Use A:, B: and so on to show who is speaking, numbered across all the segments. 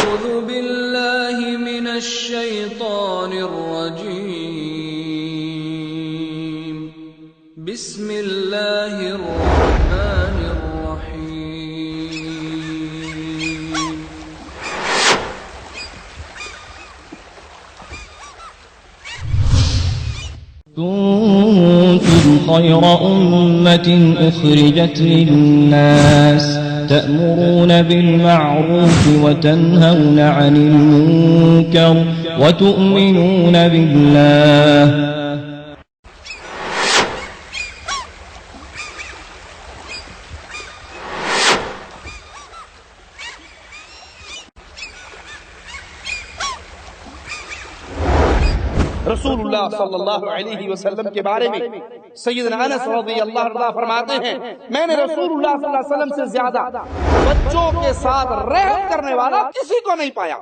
A: أعوذ بالله من الشيطان الرجيم. بسم الله الرحمن الرحيم.
B: كنتم خير أمة أخرجت للناس تأمرون بالمعروف وتنهون عن المنكر وتؤمنون بالله.
C: رسول اللہ صلی اللہ علیہ وسلم کے بارے میں سیدنا انس رضی اللہ عنہ فرماتے ہیں میں نے رسول اللہ صلی اللہ علیہ وسلم سے زیادہ بچوں کے ساتھ رحم کرنے والا کسی کو نہیں پایا.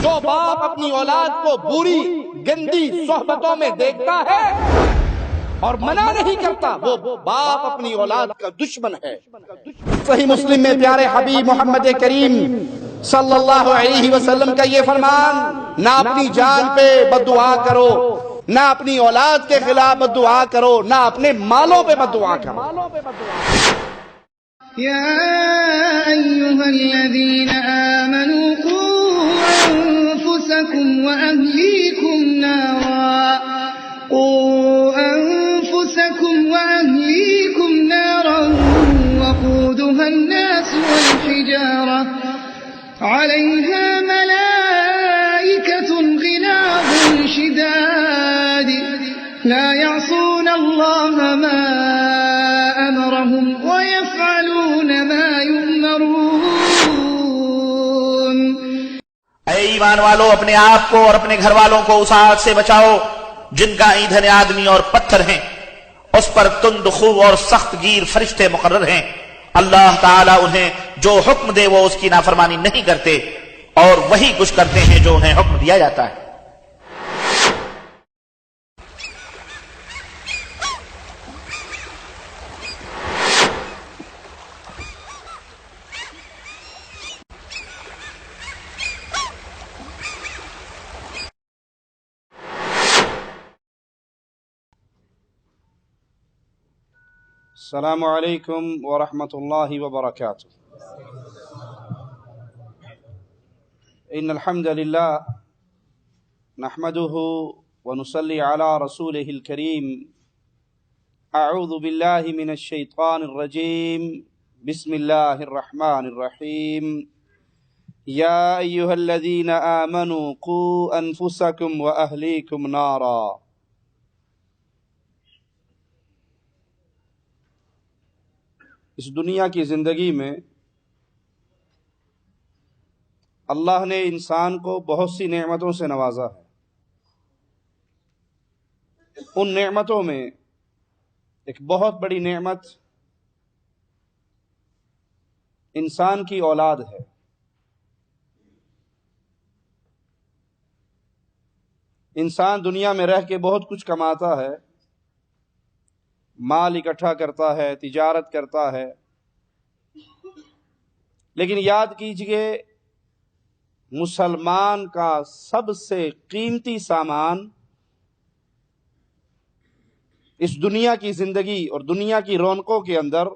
C: جو باپ اپنی اولاد کو بری گندی صحبتوں میں دیکھتا ہے اور منع نہیں کرتا وہ باپ اپنی اولاد کا دشمن ہے. صحیح مسلم میں پیارے حبیب محمد کریم صلی اللہ علیہ وسلم کا یہ فرمان نہ اپنی جان پہ بددعا کرو نہ اپنی اولاد کے خلاف بددعا کرو نہ اپنے مالوں پہ بددعا کرو.
D: يا أيها الذين آمنوا قوا أنفسكم وأهليكم نارا وقودها الناس والحجارة عليها ملائكة غلاظ شداد لا يعصون الله ما أمرهم ويفعلون ما يؤمرون.
E: اے ایمان والو اپنے آپ کو اور اپنے گھر والوں کو اس آگ سے بچاؤ جن کا ایندھن آدمی اور پتھر ہیں. اس پر تند خو اور سخت گیر فرشتے مقرر ہیں. اللہ تعالیٰ انہیں جو حکم دے وہ اس کی نافرمانی نہیں کرتے اور وہی کچھ کرتے ہیں جو انہیں حکم دیا جاتا ہے.
C: السلام علیکم ورحمۃ اللہ وبرکاتہ. ان الحمد للہ نحمده ونصلي على رسوله الكريم. اعوذ باللہ من الشیطان الرجیم. بسم اللہ الرحمن الرحیم. یا ایہا الذین آمنوا قوا انفسکم واہلیکم نارا. اس دنیا کی زندگی میں اللہ نے انسان کو بہت سی نعمتوں سے نوازا ہے. ان نعمتوں میں ایک بہت بڑی نعمت انسان کی اولاد ہے. انسان دنیا میں رہ کے بہت کچھ کماتا ہے، مال اکٹھا کرتا ہے، تجارت کرتا ہے، لیکن یاد کیجئے مسلمان کا سب سے قیمتی سامان اس دنیا کی زندگی اور دنیا کی رونقوں کے اندر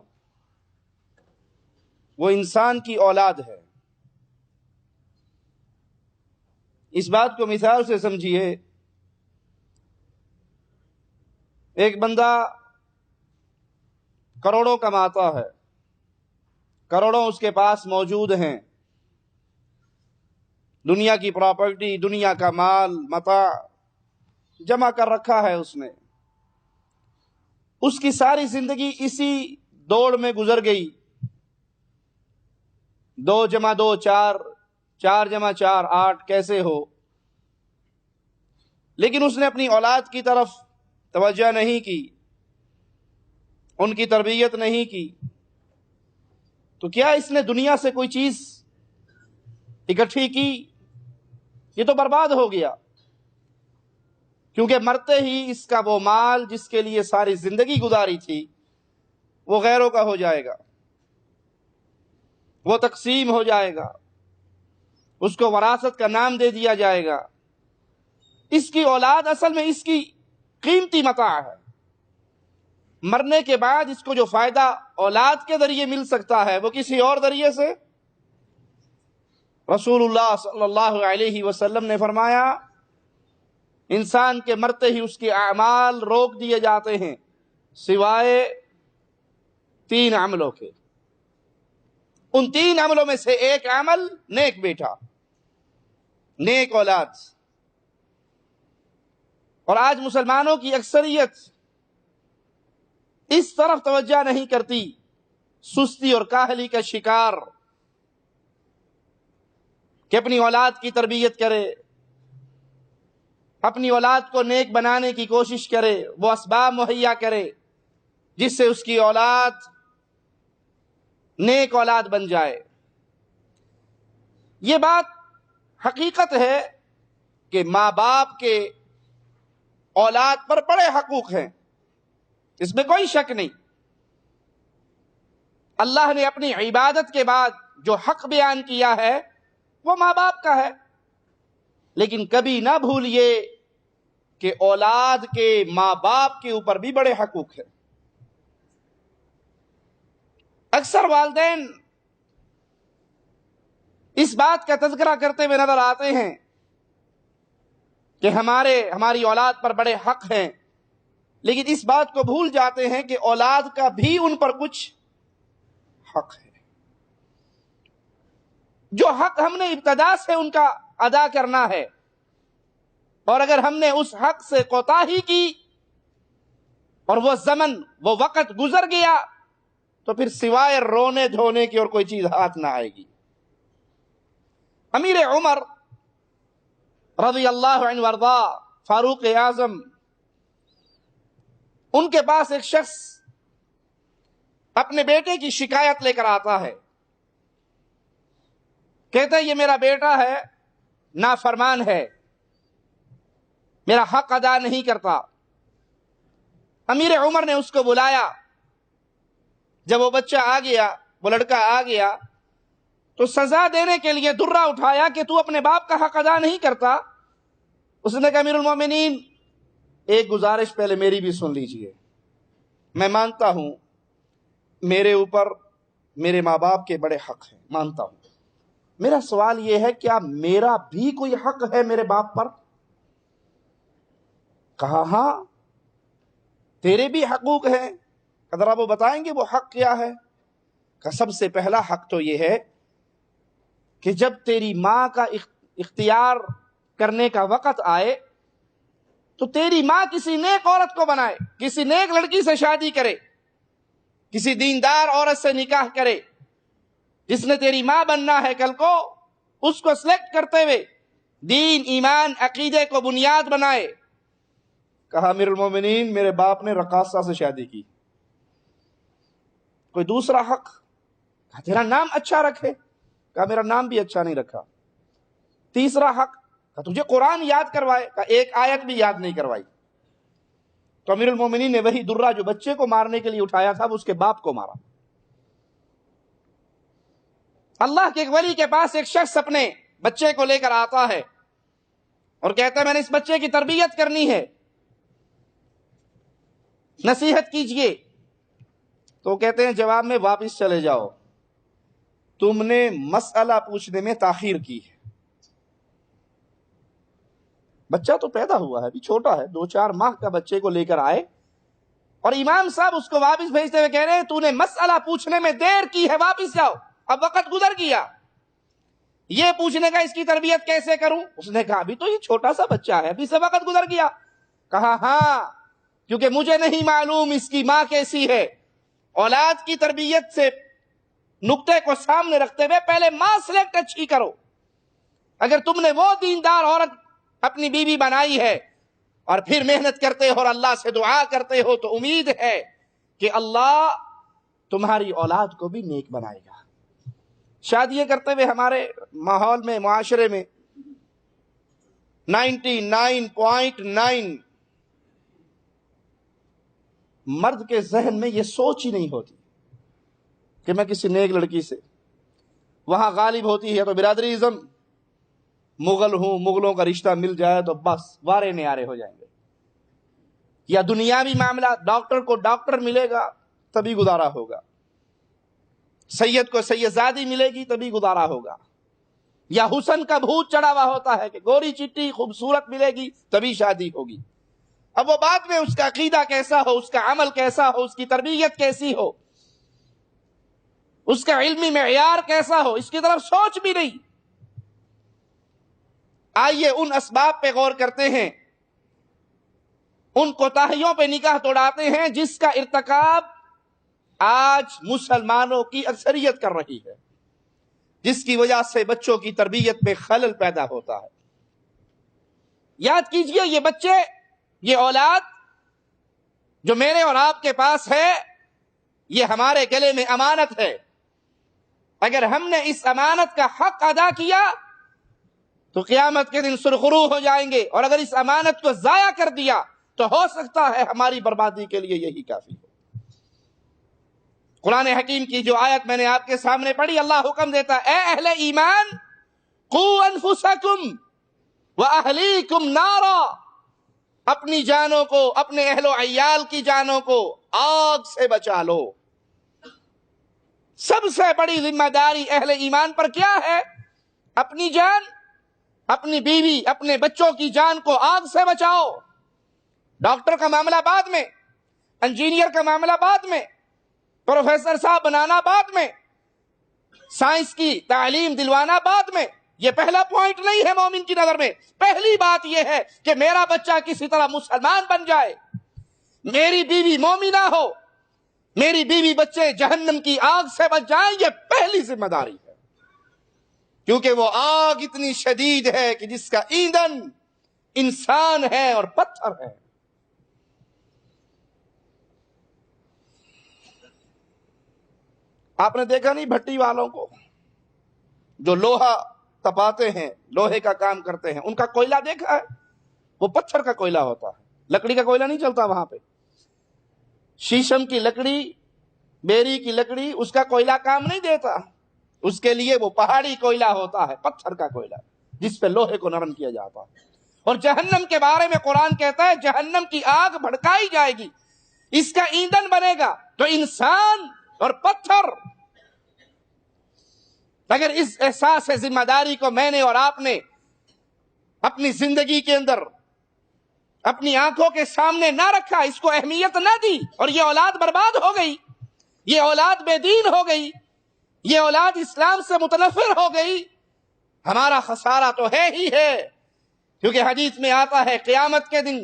C: وہ انسان کی اولاد ہے. اس بات کو مثال سے سمجھیے. ایک بندہ کروڑوں کماتا ہے، کروڑوں اس کے پاس موجود ہیں، دنیا کی پراپرٹی، دنیا کا مال متاع جمع کر رکھا ہے اس نے. اس کی ساری زندگی اسی دوڑ میں گزر گئی. 2 × 2 4، 4 × 4 8 کیسے ہو. لیکن اس نے اپنی اولاد کی طرف توجہ نہیں کی، ان کی تربیت نہیں کی. تو کیا اس نے دنیا سے کوئی چیز اکٹھی کی؟ یہ تو برباد ہو گیا، کیونکہ مرتے ہی اس کا وہ مال جس کے لیے ساری زندگی گزاری تھی وہ غیروں کا ہو جائے گا، وہ تقسیم ہو جائے گا. اس کو وراثت کا نام دے دیا جائے گا. اس کی اولاد اصل میں اس کی قیمتی متاع ہے. مرنے کے بعد اس کو جو فائدہ اولاد کے ذریعے مل سکتا ہے وہ کسی اور ذریعے سے. رسول اللہ صلی اللہ علیہ وسلم نے فرمایا انسان کے مرتے ہی اس کے اعمال روک دیے جاتے ہیں سوائے 3 عملوں کے. ان 3 عملوں میں سے ایک عمل نیک بیٹا، نیک اولاد. اور آج مسلمانوں کی اکثریت اس طرف توجہ نہیں کرتی، سستی اور کاہلی کا شکار کہ اپنی اولاد کی تربیت کرے، اپنی اولاد کو نیک بنانے کی کوشش کرے، وہ اسباب مہیا کرے جس سے اس کی اولاد نیک اولاد بن جائے. یہ بات حقیقت ہے کہ ماں باپ کے اولاد پر بڑے حقوق ہیں، اس میں کوئی شک نہیں. اللہ نے اپنی عبادت کے بعد جو حق بیان کیا ہے وہ ماں باپ کا ہے، لیکن کبھی نہ بھولیے کہ اولاد کے ماں باپ کے اوپر بھی بڑے حقوق ہیں. اکثر والدین اس بات کا تذکرہ کرتے ہوئے نظر آتے ہیں کہ ہماری اولاد پر بڑے حق ہیں، لیکن اس بات کو بھول جاتے ہیں کہ اولاد کا بھی ان پر کچھ حق ہے. جو حق ہم نے ابتدا سے ان کا ادا کرنا ہے، اور اگر ہم نے اس حق سے کوتاہی کی اور وہ زمن وہ وقت گزر گیا تو پھر سوائے رونے دھونے کی اور کوئی چیز ہاتھ نہ آئے گی. امیر عمر رضی اللہ عنہ وارضا، فاروق اعظم، ان کے پاس ایک شخص اپنے بیٹے کی شکایت لے کر آتا ہے. کہتا ہے یہ میرا بیٹا ہے، نافرمان ہے، میرا حق ادا نہیں کرتا. امیر عمر نے اس کو بلایا. جب وہ بچہ آ گیا، وہ لڑکا آ گیا، تو سزا دینے کے لیے درہ اٹھایا کہ تو اپنے باپ کا حق ادا نہیں کرتا. اس نے کہا امیر المومنین ایک گزارش پہلے میری بھی سن لیجئے. میں مانتا ہوں میرے اوپر میرے ماں باپ کے بڑے حق ہیں، مانتا ہوں. میرا سوال یہ ہے کیا میرا بھی کوئی حق ہے میرے باپ پر؟ کہا ہاں تیرے بھی حقوق ہیں. ذرا وہ بتائیں گے وہ حق کیا ہے؟ کہ سب سے پہلا حق تو یہ ہے کہ جب تیری ماں کا اختیار کرنے کا وقت آئے تو تیری ماں کسی نیک عورت کو بنائے، کسی نیک لڑکی سے شادی کرے، کسی دیندار عورت سے نکاح کرے. جس نے تیری ماں بننا ہے کل کو، اس کو سلیکٹ کرتے ہوئے دین، ایمان، عقیدے کو بنیاد بنائے. کہا امیر المومنین میرے باپ نے رقاصہ سے شادی کی. کوئی دوسرا حق؟ کہا تیرا نام اچھا رکھے. کہا میرا نام بھی اچھا نہیں رکھا. تیسرا حق؟ کہا تجھے قرآن یاد کروائے. کہا ایک آیت بھی یاد نہیں کروائی. تو امیر المومنین نے وہی درہ جو بچے کو مارنے کے لیے اٹھایا تھا وہ اس کے باپ کو مارا. اللہ کے ایک ولی کے پاس ایک شخص اپنے بچے کو لے کر آتا ہے اور کہتا ہے میں نے اس بچے کی تربیت کرنی ہے، نصیحت کیجئے. تو کہتے ہیں جواب میں واپس چلے جاؤ، تم نے مسئلہ پوچھنے میں تاخیر کی ہے. بچہ تو پیدا ہوا ہے، ابھی چھوٹا ہے، 2-4 ماہ کا بچے کو لے کر آئے اور امام صاحب اس کو واپس بھیجتے ہوئے کہہ رہے ہیں تو نے مسئلہ پوچھنے میں دیر کی ہے، واپس جاؤ، اب وقت گزر گیا. یہ پوچھنے کا اس کی تربیت کیسے کروں؟ اس نے کہا ابھی تو یہ چھوٹا سا بچہ ہے، ابھی سے وقت گزر گیا. کہا ہاں کیونکہ مجھے نہیں معلوم اس کی ماں کیسی ہے. اولاد کی تربیت سے نقطے کو سامنے رکھتے ہوئے پہلے ماں سلیکٹ اچھی کرو. اگر تم نے وہ دیندار عورت اپنی بیوی بنائی ہے اور پھر محنت کرتے ہو اور اللہ سے دعا کرتے ہو تو امید ہے کہ اللہ تمہاری اولاد کو بھی نیک بنائے گا. شادیاں کرتے ہوئے ہمارے ماحول میں، معاشرے میں 99.9 مرد کے ذہن میں یہ سوچ ہی نہیں ہوتی کہ میں کسی نیک لڑکی سے، وہاں غالب ہوتی ہے تو برادری ازم، مغل ہوں، مغلوں کا رشتہ مل جائے تو بس وارے نیارے ہو جائیں گے، یا دنیاوی معاملہ، ڈاکٹر کو ڈاکٹر ملے گا تبھی گزارا ہوگا، سید کو سیدزادی ملے گی تبھی گزارا ہوگا، یا حسن کا بھوت چڑھا ہوا ہوتا ہے کہ گوری چٹی خوبصورت ملے گی تبھی شادی ہوگی۔ اب وہ بعد میں اس کا عقیدہ کیسا ہو، اس کا عمل کیسا ہو، اس کی تربیت کیسی ہو، اس کا علمی معیار کیسا ہو، اس کی طرف سوچ بھی نہیں۔ آئیے ان اسباب پہ غور کرتے ہیں، ان کوتاہیوں پہ نگاہ دوڑاتے ہیں جس کا ارتکاب آج مسلمانوں کی اکثریت کر رہی ہے، جس کی وجہ سے بچوں کی تربیت میں خلل پیدا ہوتا ہے۔ یاد کیجئے، یہ بچے، یہ اولاد جو میرے اور آپ کے پاس ہے، یہ ہمارے گلے میں امانت ہے۔ اگر ہم نے اس امانت کا حق ادا کیا تو قیامت کے دن سرخرو ہو جائیں گے، اور اگر اس امانت کو ضائع کر دیا تو ہو سکتا ہے ہماری بربادی کے لیے یہی کافی ہو۔ قرآن حکیم کی جو آیت میں نے آپ کے سامنے پڑھی، اللہ حکم دیتا ہے، اے اہل ایمان، قوا انفسکم واہلیکم نارا، اپنی جانوں کو، اپنے اہل و عیال کی جانوں کو آگ سے بچا لو۔ سب سے بڑی ذمہ داری اہل ایمان پر کیا ہے؟ اپنی جان، اپنی بیوی، اپنے بچوں کی جان کو آگ سے بچاؤ۔ ڈاکٹر کا معاملہ بعد میں، انجینئر کا معاملہ بعد میں، پروفیسر صاحب بنانا بعد میں، سائنس کی تعلیم دلوانا بعد میں، یہ پہلا پوائنٹ نہیں ہے مومن کی نظر میں۔ پہلی بات یہ ہے کہ میرا بچہ کسی طرح مسلمان بن جائے، میری بیوی مومنہ ہو، میری بیوی بچے جہنم کی آگ سے بچ جائیں، یہ پہلی ذمہ داری ہے، کیونکہ وہ آگ اتنی شدید ہے کہ جس کا ایندھن انسان ہے اور پتھر ہے۔ آپ نے دیکھا نہیں بھٹی والوں کو جو لوہا تپاتے ہیں، لوہے کا کام کرتے ہیں، ان کا کوئلہ دیکھا ہے؟ وہ پتھر کا کوئلہ ہوتا ہے، لکڑی کا کوئلہ نہیں چلتا وہاں پہ۔ شیشم کی لکڑی، بیری کی لکڑی، اس کا کوئلہ کام نہیں دیتا، اس کے لیے وہ پہاڑی کوئلہ ہوتا ہے، پتھر کا کوئلہ، جس پہ لوہے کو نرم کیا جاتا ہے۔ اور جہنم کے بارے میں قرآن کہتا ہے جہنم کی آگ بھڑکائی جائے گی، اس کا ایندھن بنے گا تو انسان اور پتھر۔ اگر اس احساس ذمہ داری کو میں نے اور آپ نے اپنی زندگی کے اندر، اپنی آنکھوں کے سامنے نہ رکھا، اس کو اہمیت نہ دی، اور یہ اولاد برباد ہو گئی، یہ اولاد بے دین ہو گئی، یہ اولاد اسلام سے متنفر ہو گئی، ہمارا خسارہ تو ہے ہی ہے۔ کیونکہ حدیث میں آتا ہے قیامت کے دن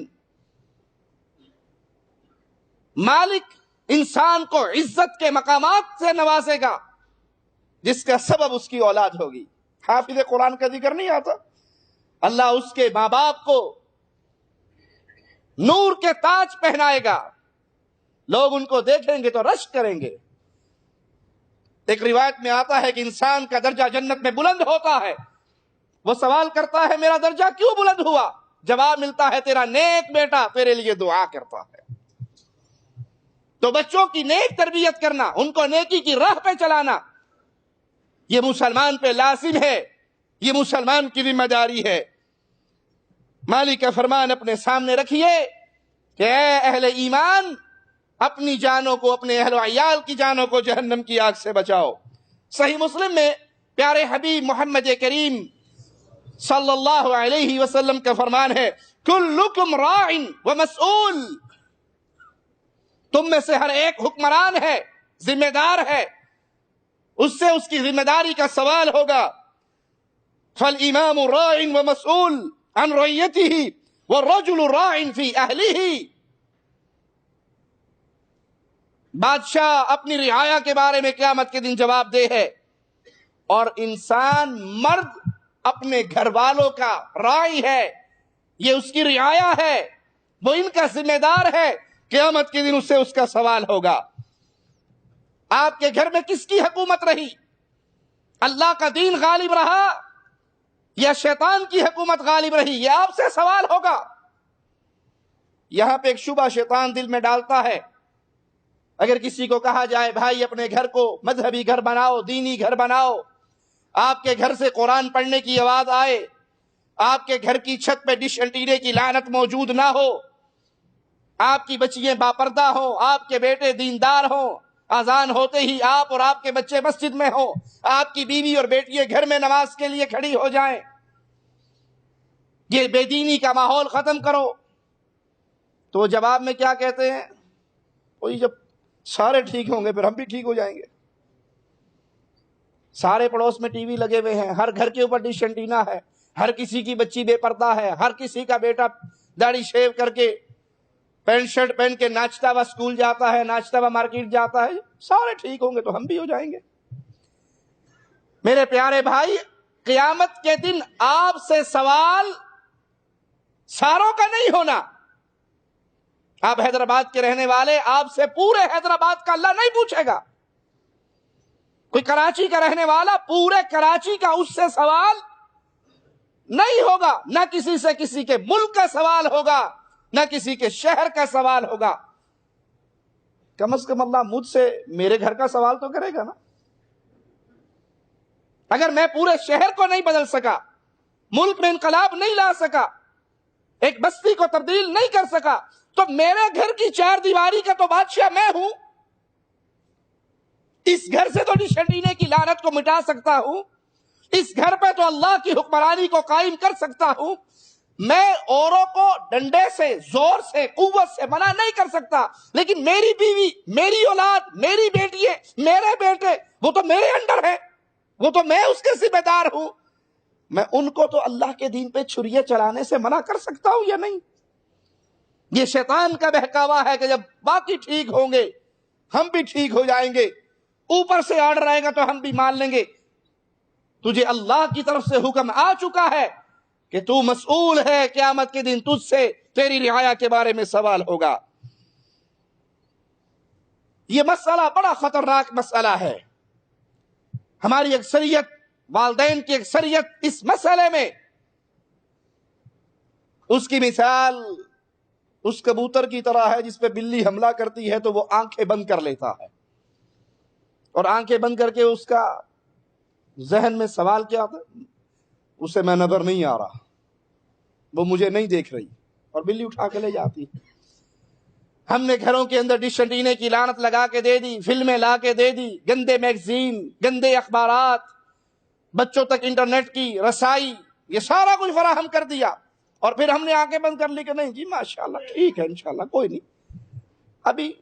C: مالک انسان کو عزت کے مقامات سے نوازے گا جس کا سبب اس کی اولاد ہوگی۔ حافظ قرآن کا ذکر نہیں آتا؟ اللہ اس کے ماں باپ کو نور کے تاج پہنائے گا، لوگ ان کو دیکھیں گے تو رشک کریں گے۔ ایک روایت میں آتا ہے کہ انسان کا درجہ جنت میں بلند ہوتا ہے، وہ سوال کرتا ہے میرا درجہ کیوں بلند ہوا؟ جواب ملتا ہے تیرا نیک بیٹا تیرے لیے دعا کرتا ہے۔ تو بچوں کی نیک تربیت کرنا، ان کو نیکی کی راہ پہ چلانا، یہ مسلمان پہ لازم ہے، یہ مسلمان کی ذمہ داری ہے۔ مالک کا فرمان اپنے سامنے رکھیے کہ اے اہل ایمان، اپنی جانوں کو، اپنے اہل و عیال کی جانوں کو جہنم کی آگ سے بچاؤ۔ صحیح مسلم میں پیارے حبیب محمد کریم صلی اللہ علیہ وسلم کا فرمان ہے، کلکم راع ومسئول، تم میں سے ہر ایک حکمران ہے، ذمہ دار ہے، اس سے اس کی ذمہ داری کا سوال ہوگا۔ فالامام راع ومسئول عن رعیتہ والرجل راع فی اہلہ، بادشاہ اپنی رعایا کے بارے میں قیامت کے دن جواب دہ ہے، اور انسان مرد اپنے گھر والوں کا راعی ہے، یہ اس کی رعایا ہے، وہ ان کا ذمہ دار ہے، قیامت کے دن اس سے اس کا سوال ہوگا۔ آپ کے گھر میں کس کی حکومت رہی؟ اللہ کا دین غالب رہا یا شیطان کی حکومت غالب رہی؟ یہ آپ سے سوال ہوگا۔ یہاں پہ ایک شبہ شیطان دل میں ڈالتا ہے، اگر کسی کو کہا جائے بھائی اپنے گھر کو مذہبی گھر بناؤ، دینی گھر بناؤ، آپ کے گھر سے قرآن پڑھنے کی آواز آئے، آپ کے گھر کی چھت پہ ڈش انٹینے کی لعنت موجود نہ ہو، آپ کی بچیاں باپردہ ہوں، آپ کے بیٹے دیندار ہوں، اذان ہوتے ہی آپ اور آپ کے بچے مسجد میں ہوں، آپ کی بیوی اور بیٹیاں گھر میں نماز کے لیے کھڑی ہو جائیں۔ یہ بے دینی کا ماحول ختم کرو۔ تو وہ جواب میں کیا کہتے ہیں؟ وہی جب سارے ٹھیک ہوں گے پھر ہم بھی ٹھیک ہو جائیں گے۔ سارے پڑوس میں ٹی وی لگے ہوئے ہیں، ہر گھر کے اوپر ڈش انٹینا ہے، ہر کسی کی بچی بے پردہ ہے، ہر کسی کا بیٹا داڑھی شیو کر کے پینٹ شرٹ پہن کے ناچتا ہوا اسکول جاتا ہے، ناچتا ہوا مارکیٹ جاتا ہے۔ سارے ٹھیک ہوں گے تو ہم بھی ہو جائیں گے۔ میرے پیارے بھائی، قیامت کے دن آپ سے سوال ساروں کا نہیں ہونا۔ آپ حیدرآباد کے رہنے والے، آپ سے پورے حیدرآباد کا اللہ نہیں پوچھے گا۔ کوئی کراچی کا رہنے والا، پورے کراچی کا اس سے سوال نہیں ہوگا۔ نہ کسی سے کسی کے ملک کا سوال ہوگا، نہ کسی کے شہر کا سوال ہوگا۔ کم از کم اللہ مجھ سے میرے گھر کا سوال تو کرے گا نا۔ اگر میں پورے شہر کو نہیں بدل سکا، ملک میں انقلاب نہیں لا سکا، ایک بستی کو تبدیل نہیں کر سکا، تو میرے گھر کی چار دیواری کا تو بادشاہ میں ہوں۔ اس گھر سے تو ڈش انٹینے کی لعنت کو مٹا سکتا ہوں، اس گھر پہ تو اللہ کی حکمرانی کو قائم کر سکتا ہوں۔ میں اوروں کو ڈنڈے سے، زور سے، قوت سے منع نہیں کر سکتا، لیکن میری بیوی، میری اولاد، میری بیٹیاں، میرے بیٹے، وہ تو میرے انڈر ہے، وہ تو میں اس کے ذمہ دار ہوں۔ میں ان کو تو اللہ کے دین پہ چھریاں چلانے سے منع کر سکتا ہوں یا نہیں؟ یہ شیطان کا بہکاوا ہے کہ جب باقی ٹھیک ہوں گے ہم بھی ٹھیک ہو جائیں گے، اوپر سے آرڈر آئے گا تو ہم بھی مان لیں گے۔ تجھے اللہ کی طرف سے حکم آ چکا ہے کہ تو مسئول ہے، قیامت کے دن تجھ سے تیری رعایا کے بارے میں سوال ہوگا۔ یہ مسئلہ بڑا خطرناک مسئلہ ہے۔ ہماری اکثریت، والدین کی اکثریت اس مسئلے میں، اس کی مثال اس کبوتر کی طرح ہے جس پہ بلی حملہ کرتی ہے تو وہ آنکھیں بند کر لیتا ہے، اور آنکھیں بند کر کے اس کا ذہن میں سوال کیا آتا ہے؟ اسے میں نظر نہیں آ رہا، وہ مجھے نہیں دیکھ رہی، اور بلی اٹھا کے لے جاتی۔ ہم نے گھروں کے اندر ڈش انٹینے کی لعنت لگا کے دے دی، فلمیں لا کے دے دی، گندے میگزین، گندے اخبارات، بچوں تک انٹرنیٹ کی رسائی، یہ سارا کچھ فراہم کر دیا، اور پھر ہم نے آنکھیں بند کر لی کہ نہیں جی ماشاءاللہ ٹھیک ہے، انشاءاللہ کوئی نہیں، ابھی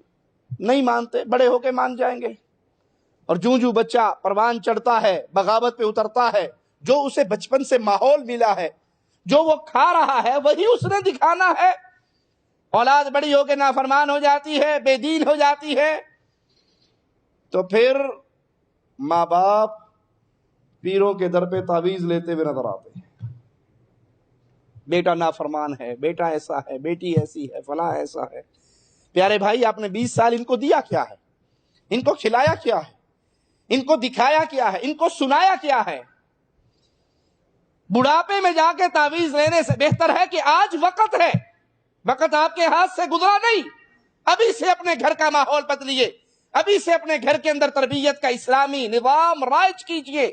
C: نہیں مانتے، بڑے ہو کے مان جائیں گے۔ اور جو بچہ پروان چڑھتا ہے، بغاوت پہ اترتا ہے، جو اسے بچپن سے ماحول ملا ہے، جو وہ کھا رہا ہے وہی اس نے دکھانا ہے۔ اولاد بڑی ہو کے نافرمان ہو جاتی ہے، بے دین ہو جاتی ہے، تو پھر ماں باپ پیروں کے در پہ تعویذ لیتے ہوئے نظر آتے ہیں۔ بیٹا نافرمان ہے، بیٹا ایسا ہے، بیٹی ایسی ہے، فلاں ایسا ہے۔ پیارے بھائی، آپ نے 20 سال ان کو دیا کیا ہے؟ ان کو کھلایا کیا ہے؟ ان کو دکھایا کیا ہے؟ ان کو سنایا کیا ہے؟ بڑھاپے میں جا کے تعویذ لینے سے بہتر ہے کہ آج وقت ہے، وقت آپ کے ہاتھ سے گزرا نہیں، ابھی سے اپنے گھر کا ماحول بدلیے، ابھی سے اپنے گھر کے اندر تربیت کا اسلامی نظام رائج کیجئے۔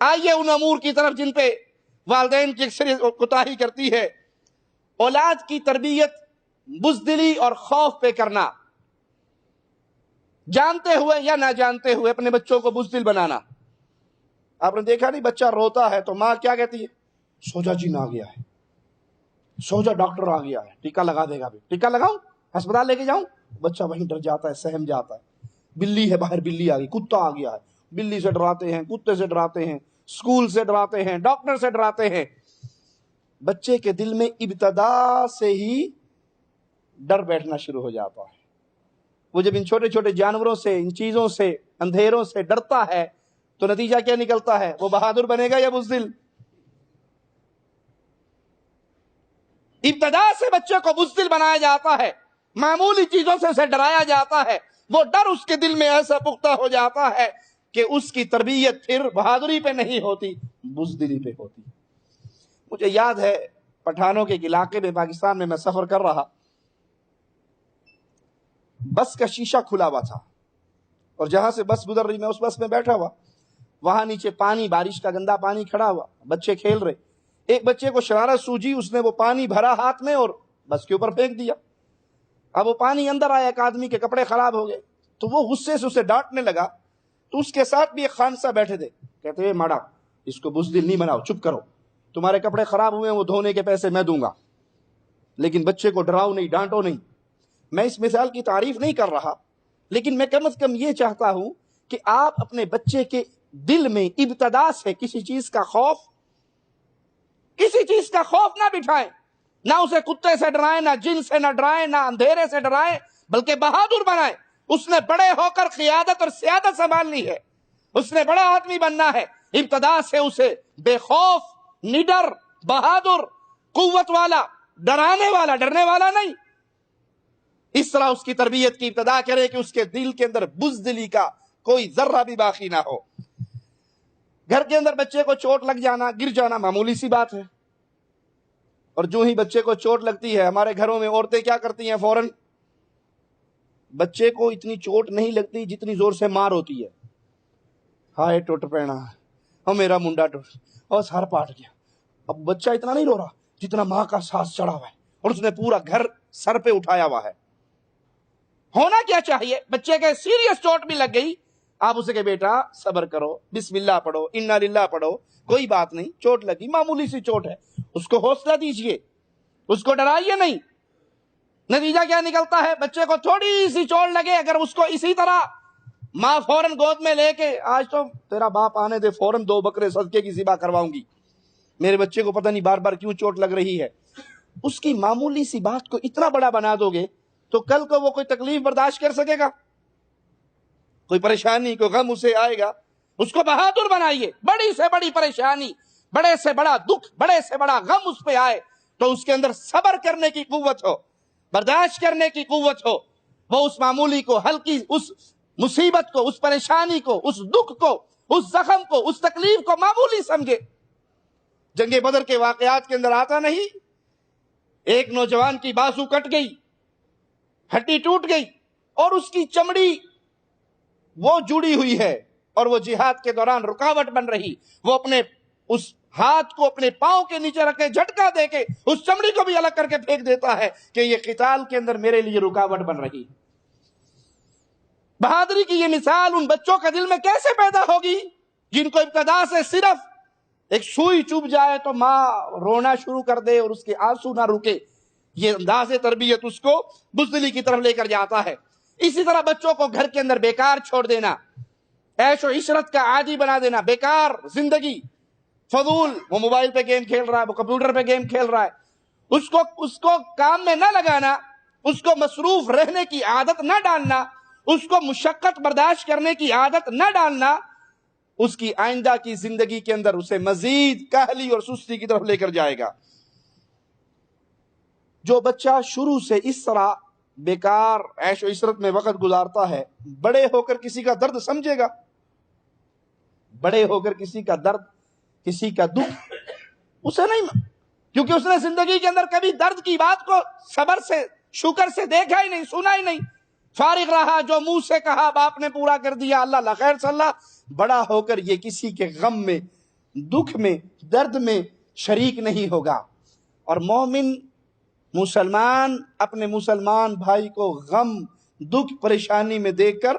C: آئیے ان امور کی طرف جن پہ والدین کی اکثریت کوتاہی کرتی ہے۔ اولاد کی تربیت بزدلی اور خوف پہ کرنا، جانتے ہوئے یا نہ جانتے ہوئے اپنے بچوں کو بزدل بنانا۔ آپ نے دیکھا نہیں، بچہ روتا ہے تو ماں کیا کہتی ہے؟ سوجا جن آ گیا ہے، سوجا ڈاکٹر آ گیا ہے، ٹیکا لگا دے گا، بھی ٹیکا لگاؤں، ہسپتال لے کے جاؤں؟ بچہ وہیں ڈر جاتا ہے، سہم جاتا ہے۔ بلی ہے باہر، بلی آ گئی، کتا آ گیا ہے، بلی سے ڈراتے ہیں، کتے سے ڈراتے ہیں، اسکول سے ڈراتے ہیں، ڈاکٹر سے ڈراتے ہیں۔ بچے کے دل میں ابتدا سے ہی ڈر بیٹھنا شروع ہو جاتا ہے۔ وہ جب ان چھوٹے چھوٹے جانوروں سے، ان چیزوں سے، اندھیروں سے ڈرتا ہے تو نتیجہ کیا نکلتا ہے؟ وہ بہادر بنے گا یا بزدل؟ ابتدا سے بچے کو بزدل بنایا جاتا ہے، معمولی چیزوں سے اسے ڈرایا جاتا ہے، وہ ڈر اس کے دل میں ایسا پختہ ہو جاتا ہے کہ اس کی تربیت پھر بہادری پہ نہیں ہوتی، بزدلی پہ ہوتی۔ مجھے یاد ہے پٹھانوں کے علاقے میں، پاکستان میں سفر کر رہا، بس کا شیشہ کھلا ہوا تھا، اور جہاں سے بس گزر رہی میں اس بس میں بیٹھا ہوا، وہاں نیچے پانی، بارش کا گندا پانی کھڑا ہوا، بچے کھیل رہے، ایک بچے کو شرارت سوجی، اس نے وہ پانی بھرا ہاتھ میں اور بس کے اوپر پھینک دیا. اب وہ پانی اندر آیا، ایک آدمی کے کپڑے خراب ہو گئے تو وہ غصے سے اسے ڈانٹنے لگا. تو اس کے ساتھ بھی ایک خانسا بیٹھے تھے، کہتے ہیں ماڑا اس کو بزدل نہیں بناؤ، چپ کرو، تمہارے کپڑے خراب ہوئے ہیں وہ دھونے کے پیسے میں دوں گا، لیکن بچے کو ڈراؤ نہیں، ڈانٹو نہیں. میں اس مثال کی تعریف نہیں کر رہا، لیکن میں کم از کم یہ چاہتا ہوں کہ آپ اپنے بچے کے دل میں ابتدا سے کسی چیز کا خوف نہ بٹھائیں. نہ اسے کتے سے ڈرائیں، نہ جن سے نہ ڈرائیں، نہ اندھیرے سے ڈرائیں، بلکہ بہادر بنائیں. اس نے بڑے ہو کر قیادت اور سیادت سنبھالنی ہے، اس نے بڑا آدمی بننا ہے. ابتدا سے اسے بے خوف، نڈر، بہادر، قوت والا، ڈرنے والا نہیں. اس طرح اس کی تربیت کی ابتدا کرے کہ اس کے دل کے اندر بزدلی کا کوئی ذرہ بھی باقی نہ ہو. گھر کے اندر بچے کو چوٹ لگ جانا، گر جانا معمولی سی بات ہے، اور جو ہی بچے کو چوٹ لگتی ہے، ہمارے گھروں میں عورتیں کیا کرتی ہیں، فوراً بچے کو اتنی چوٹ نہیں لگتی جتنی زور سے مار ہوتی ہے. ہائے ٹوٹ پینا، اور میرا منڈا ٹوٹ، اور سر پاٹ گیا. اب بچہ اتنا نہیں رو رہا جتنا ماں کا سانس چڑھا ہوا ہے اور اس نے پورا گھر سر پہ اٹھایا ہوا ہے. ہونا کیا چاہیے، بچے کے سیریس چوٹ بھی لگ گئی، آپ اسے کہ بیٹا صبر کرو، بسم اللہ پڑھو، انا للہ پڑھو، کوئی بات نہیں، چوٹ لگی، معمولی سی چوٹ ہے، اس کو حوصلہ دیجئے، اس کو ڈرائیے نہیں. نتیجہ کیا نکلتا ہے، بچے کو تھوڑی سی چوٹ لگے، اگر اس کو اسی طرح ماں فوراً گود میں لے کے آج تو تیرا باپ آنے دے، فوراً 2 بکرے صدقے کی ذبح کرواؤں گی، میرے بچے کو پتہ نہیں بار بار کیوں چوٹ لگ رہی ہے. اس کی معمولی سی بات کو اتنا بڑا بنا دو گے تو کل کو وہ کوئی تکلیف برداشت کر سکے گا؟ کوئی پریشانی، کوئی غم اسے آئے گا. اس کو بہادر بنائیے. بڑی سے بڑی پریشانی، بڑے سے بڑا دکھ، بڑے سے بڑا غم اس پہ آئے تو اس کے اندر صبر کرنے کی قوت ہو، برداشت کرنے کی قوت ہو. وہ اس معمولی کو، ہلکی اس مصیبت کو، اس پریشانی کو، اس دکھ کو، اس زخم کو، اس تکلیف کو معمولی سمجھے. جنگ بدر کے واقعات کے اندر آتا نہیں، ایک نوجوان کی بازو کٹ گئی، ہڈی ٹوٹ گئی، اور اس کی چمڑی وہ جڑی ہوئی ہے اور وہ جہاد کے دوران رکاوٹ بن رہی. وہ اپنے اس ہاتھ کو اپنے پاؤں کے نیچے رکھ کے جھٹکا دے کے اس چمڑی کو بھی الگ کر کے پھینک دیتا ہے کہ یہ قتال کے اندر میرے لیے رکاوٹ بن رہی. بہادری کی یہ مثال ان بچوں کا دل میں کیسے پیدا ہوگی جن کو ابتدا سے صرف ایک سوئی چوب جائے تو ماں رونا شروع کر دے اور اس کے آنسو نہ رکے. یہ انداز تربیت اس کو بزدلی کی طرف لے کر جاتا ہے. اسی طرح بچوں کو گھر کے اندر بیکار چھوڑ دینا، عیش و عشرت کا عادی بنا دینا، بیکار زندگی، فضول، وہ موبائل پہ گیم کھیل رہا ہے، وہ کمپیوٹر پہ گیم کھیل رہا ہے، اس کو کام میں نہ لگانا، اس کو مصروف رہنے کی عادت نہ ڈالنا، اس کو مشقت برداشت کرنے کی عادت نہ ڈالنا، اس کی آئندہ کی زندگی کے اندر اسے مزید کاہلی اور سستی کی طرف لے کر جائے گا. جو بچہ شروع سے اس طرح بیکار عیش و عشرت میں وقت گزارتا ہے، بڑے ہو کر کسی کا درد سمجھے گا، بڑے ہو کر کسی کا درد، کسی کا دکھ اسے نہیں، کیونکہ اس نے زندگی کے اندر کبھی درد کی بات کو صبر سے، شکر سے دیکھا ہی نہیں، سنا ہی نہیں. فارغ رہا، جو منہ سے کہا باپ نے پورا کر دیا، اللہ اللہ خیر صلی اللہ. بڑا ہو کر یہ کسی کے غم میں، دکھ میں، درد میں شریک نہیں ہوگا. اور مومن مسلمان اپنے مسلمان بھائی کو غم، دکھ، پریشانی میں دیکھ کر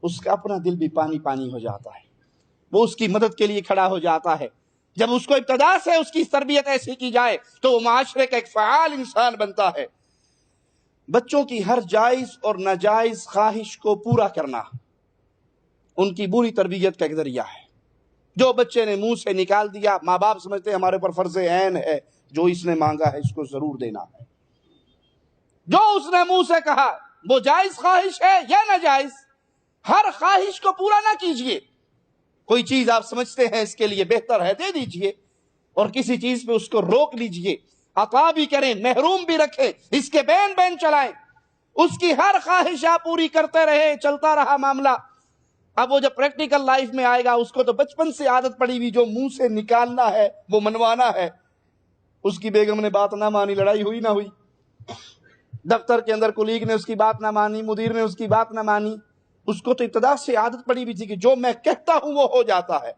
C: اس کا اپنا دل بھی پانی پانی ہو جاتا ہے، وہ اس کی مدد کے لیے کھڑا ہو جاتا ہے. جب اس کو ابتدا سے اس کی تربیت ایسی کی جائے تو وہ معاشرے کا ایک فعال انسان بنتا ہے. بچوں کی ہر جائز اور ناجائز خواہش کو پورا کرنا ان کی بری تربیت کا ایک ذریعہ ہے. جو بچے نے منہ سے نکال دیا، ماں باپ سمجھتے ہیں ہمارے اوپر فرض عین ہے، جو اس نے مانگا ہے اس کو ضرور دینا ہے. جو اس نے منہ سے کہا وہ جائز خواہش ہے یا ناجائز، ہر خواہش کو پورا نہ کیجئے. کوئی چیز آپ سمجھتے ہیں اس کے لیے بہتر ہے، دے دیجئے، اور کسی چیز پہ اس کو روک لیجئے. عطا بھی کریں، محروم بھی رکھیں، اس کے بین بین چلائیں. اس کی ہر خواہش آپ پوری کرتے رہے، چلتا رہا معاملہ. اب وہ جب پریکٹیکل لائف میں آئے گا، اس کو تو بچپن سے عادت پڑی ہوئی جو منہ سے نکالنا ہے وہ منوانا ہے. اس کی بیگم نے بات نہ مانی، لڑائی ہوئی نہ ہوئی، دفتر کے اندر کولیگ نے اس کی بات نہ مانی، مدیر نے اس کی بات نہ مانی. اس کو تو ابتدا سے عادت پڑی ہوئی تھی کہ جو میں کہتا ہوں وہ ہو جاتا ہے.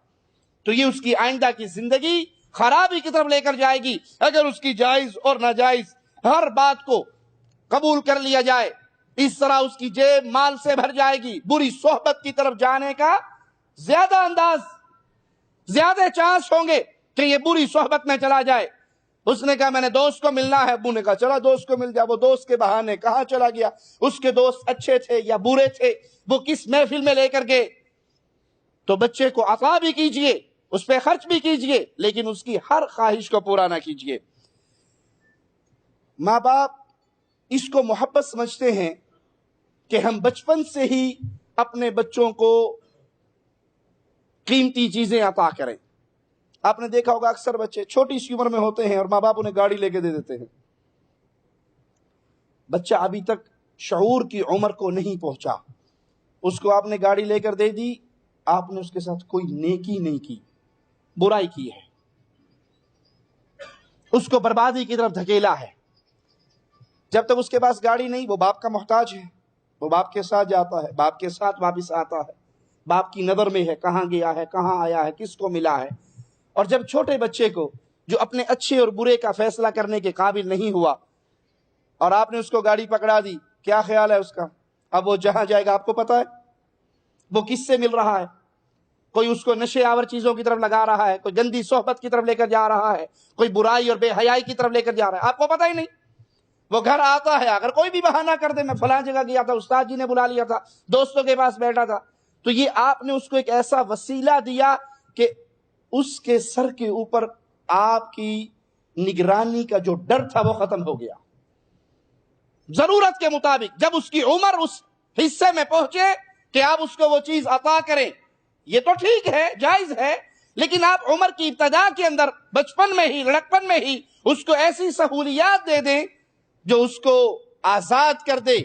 C: تو یہ اس کی آئندہ کی زندگی خرابی کی طرف لے کر جائے گی۔ اگر اس کی جائز اور ناجائز ہر بات کو قبول کر لیا جائے، اس طرح اس کی جیب مال سے بھر جائے گی۔ بری صحبت کی طرف جانے کا زیادہ چانس ہوں گے کہ یہ بری صحبت میں چلا جائے۔ اس نے کہا میں نے دوست کو ملنا ہے، ابو نے کہا چلا دوست کو مل جا۔ وہ دوست کے بہانے کہاں چلا گیا، اس کے دوست اچھے تھے یا برے تھے، وہ کس محفل میں لے کر گئے۔ تو بچے کو عطا بھی کیجئے، اس پہ خرچ بھی کیجئے، لیکن اس کی ہر خواہش کو پورا نہ کیجئے۔ ماں باپ اس کو محبت سمجھتے ہیں کہ ہم بچپن سے ہی اپنے بچوں کو قیمتی چیزیں عطا کریں۔ آپ نے دیکھا ہوگا اکثر بچے چھوٹی سی عمر میں ہوتے ہیں اور ماں باپ انہیں گاڑی لے کے دے دیتے ہیں۔ بچہ ابھی تک شعور کی عمر کو نہیں پہنچا، اس کو آپ نے گاڑی لے کر دے دی، آپ نے اس کے ساتھ کوئی نیکی نہیں کی، برائی کی ہے، اس کو بربادی کی طرف دھکیلا ہے۔ جب تک اس کے پاس گاڑی نہیں، وہ باپ کا محتاج ہے، وہ باپ کے ساتھ جاتا ہے، باپ کے ساتھ واپس آتا ہے، باپ کی نظر میں ہے کہاں گیا ہے، کہاں آیا ہے، کس کو ملا ہے۔ اور جب چھوٹے بچے کو جو اپنے اچھے اور برے کا فیصلہ کرنے کے قابل نہیں ہوا اور آپ نے اس کو گاڑی پکڑا دی، کیا خیال ہے اس کا؟ اب وہ جہاں جائے گا آپ کو پتا ہے وہ کس سے مل رہا ہے؟ کوئی اس کو نشے آور چیزوں کی طرف لگا رہا ہے، کوئی گندی صحبت کی طرف لے کر جا رہا ہے، کوئی برائی اور بے حیائی کی طرف لے کر جا رہا ہے، آپ کو پتا ہی نہیں۔ وہ گھر آتا ہے، اگر کوئی بھی بہانہ کر دے میں فلاں جگہ گیا تھا، استاد جی نے بلا لیا تھا، دوستوں کے پاس بیٹھا تھا، تو یہ آپ نے اس کو ایک ایسا وسیلہ دیا کہ اس کے سر کے اوپر آپ کی نگرانی کا جو ڈر تھا وہ ختم ہو گیا۔ ضرورت کے مطابق جب اس کی عمر اس حصے میں پہنچے کہ آپ اس کو وہ چیز عطا کریں، یہ تو ٹھیک ہے، جائز ہے، لیکن آپ عمر کی ابتدا کے اندر بچپن میں ہی، لڑکپن میں ہی اس کو ایسی سہولیات دے دیں جو اس کو آزاد کر دے،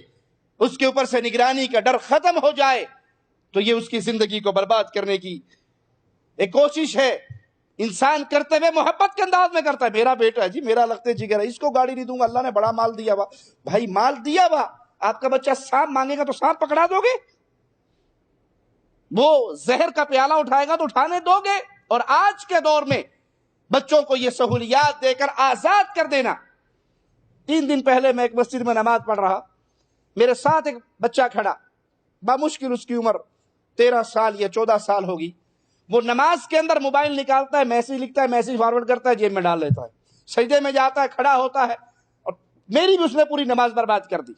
C: اس کے اوپر سے نگرانی کا ڈر ختم ہو جائے، تو یہ اس کی زندگی کو برباد کرنے کی ایک کوشش ہے۔ انسان کرتے ہوئے محبت کے انداز میں کرتا ہے، میرا بیٹا ہے جی، میرا لگتے جگر ہے، اس کو گاڑی نہیں دوں گا، اللہ نے بڑا مال دیا ہوا۔ بھائی مال دیا ہوا، آپ کا بچہ سانپ مانگے گا تو سانپ پکڑا دو گے؟ وہ زہر کا پیالہ اٹھائے گا تو اٹھانے دو گے؟ اور آج کے دور میں بچوں کو یہ سہولیات دے کر آزاد کر دینا۔ 3 دن پہلے میں ایک مسجد میں نماز پڑھ رہا، میرے ساتھ ایک بچہ کھڑا، بمشکل اس کی عمر 13 سال یا 14 سال ہوگی۔ وہ نماز کے اندر موبائل نکالتا ہے، میسج لکھتا ہے، میسج فارورڈ کرتا ہے، جیب میں ڈال لیتا ہے، سجدے میں جاتا ہے، کھڑا ہوتا ہے، اور میری بھی اس نے پوری نماز برباد کر دی۔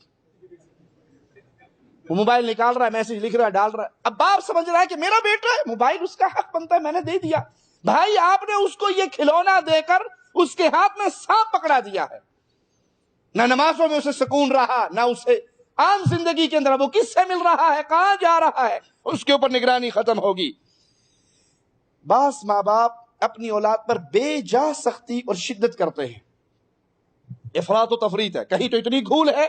C: وہ موبائل نکال رہا ہے، میسج لکھ رہا ہے، ڈال رہا ہے۔ اب باپ سمجھ رہا ہے کہ میرا بیٹا ہے، موبائل اس کا حق بنتا ہے، میں نے دے دیا۔ بھائی آپ نے اس کو یہ کھلونا دے کر اس کے ہاتھ میں سانپ پکڑا دیا ہے۔ نہ نمازوں میں اسے سکون رہا، نہ اسے عام زندگی کے اندر وہ کس سے مل رہا ہے، کہاں جا رہا ہے، اس کے اوپر نگرانی ختم ہوگی۔ بعض ماں باپ اپنی اولاد پر بے جا سختی اور شدت کرتے ہیں، افراط و تفریط ہے، کہیں تو اتنی گھول ہے،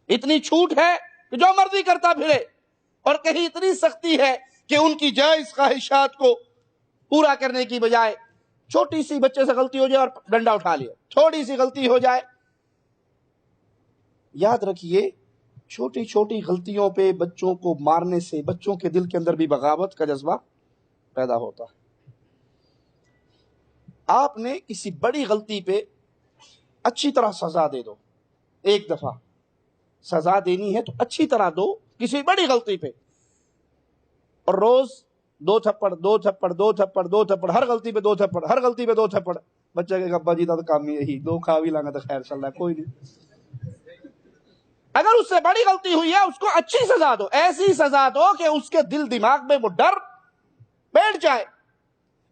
C: اتنی چھوٹ ہے کہ جو مرضی کرتا پھرے، اور کہیں اتنی سختی ہے کہ ان کی جائز خواہشات کو پورا کرنے کی بجائے چھوٹی سی بچے سے غلطی ہو جائے اور ڈنڈا اٹھا لیا، تھوڑی سی غلطی ہو جائے۔ یاد رکھیے چھوٹی چھوٹی غلطیوں پہ بچوں کو مارنے سے بچوں کے دل کے اندر بھی بغاوت کا جذبہ پیدا ہوتا ہے۔ آپ نے کسی بڑی غلطی پہ اچھی طرح سزا دے دو، ایک دفعہ سزا دینی ہے تو اچھی طرح دو کسی بڑی غلطی پہ، اور روز 2 تھپڑ 2 تھپڑ 2 تھپڑ 2 تھپڑ، ہر غلطی پہ 2 تھپڑ، ہر غلطی پہ 2 تھپڑ۔ بچہ کہ ابا جی تو کام یہی 2 کھا بھی لانگا تو خیر چل رہا ہے، کوئی نہیں۔ اگر اس سے بڑی غلطی ہوئی ہے اس کو اچھی سزا دو، ایسی سزا دو کہ اس کے دل دماغ میں وہ ڈر بیٹھ جائے۔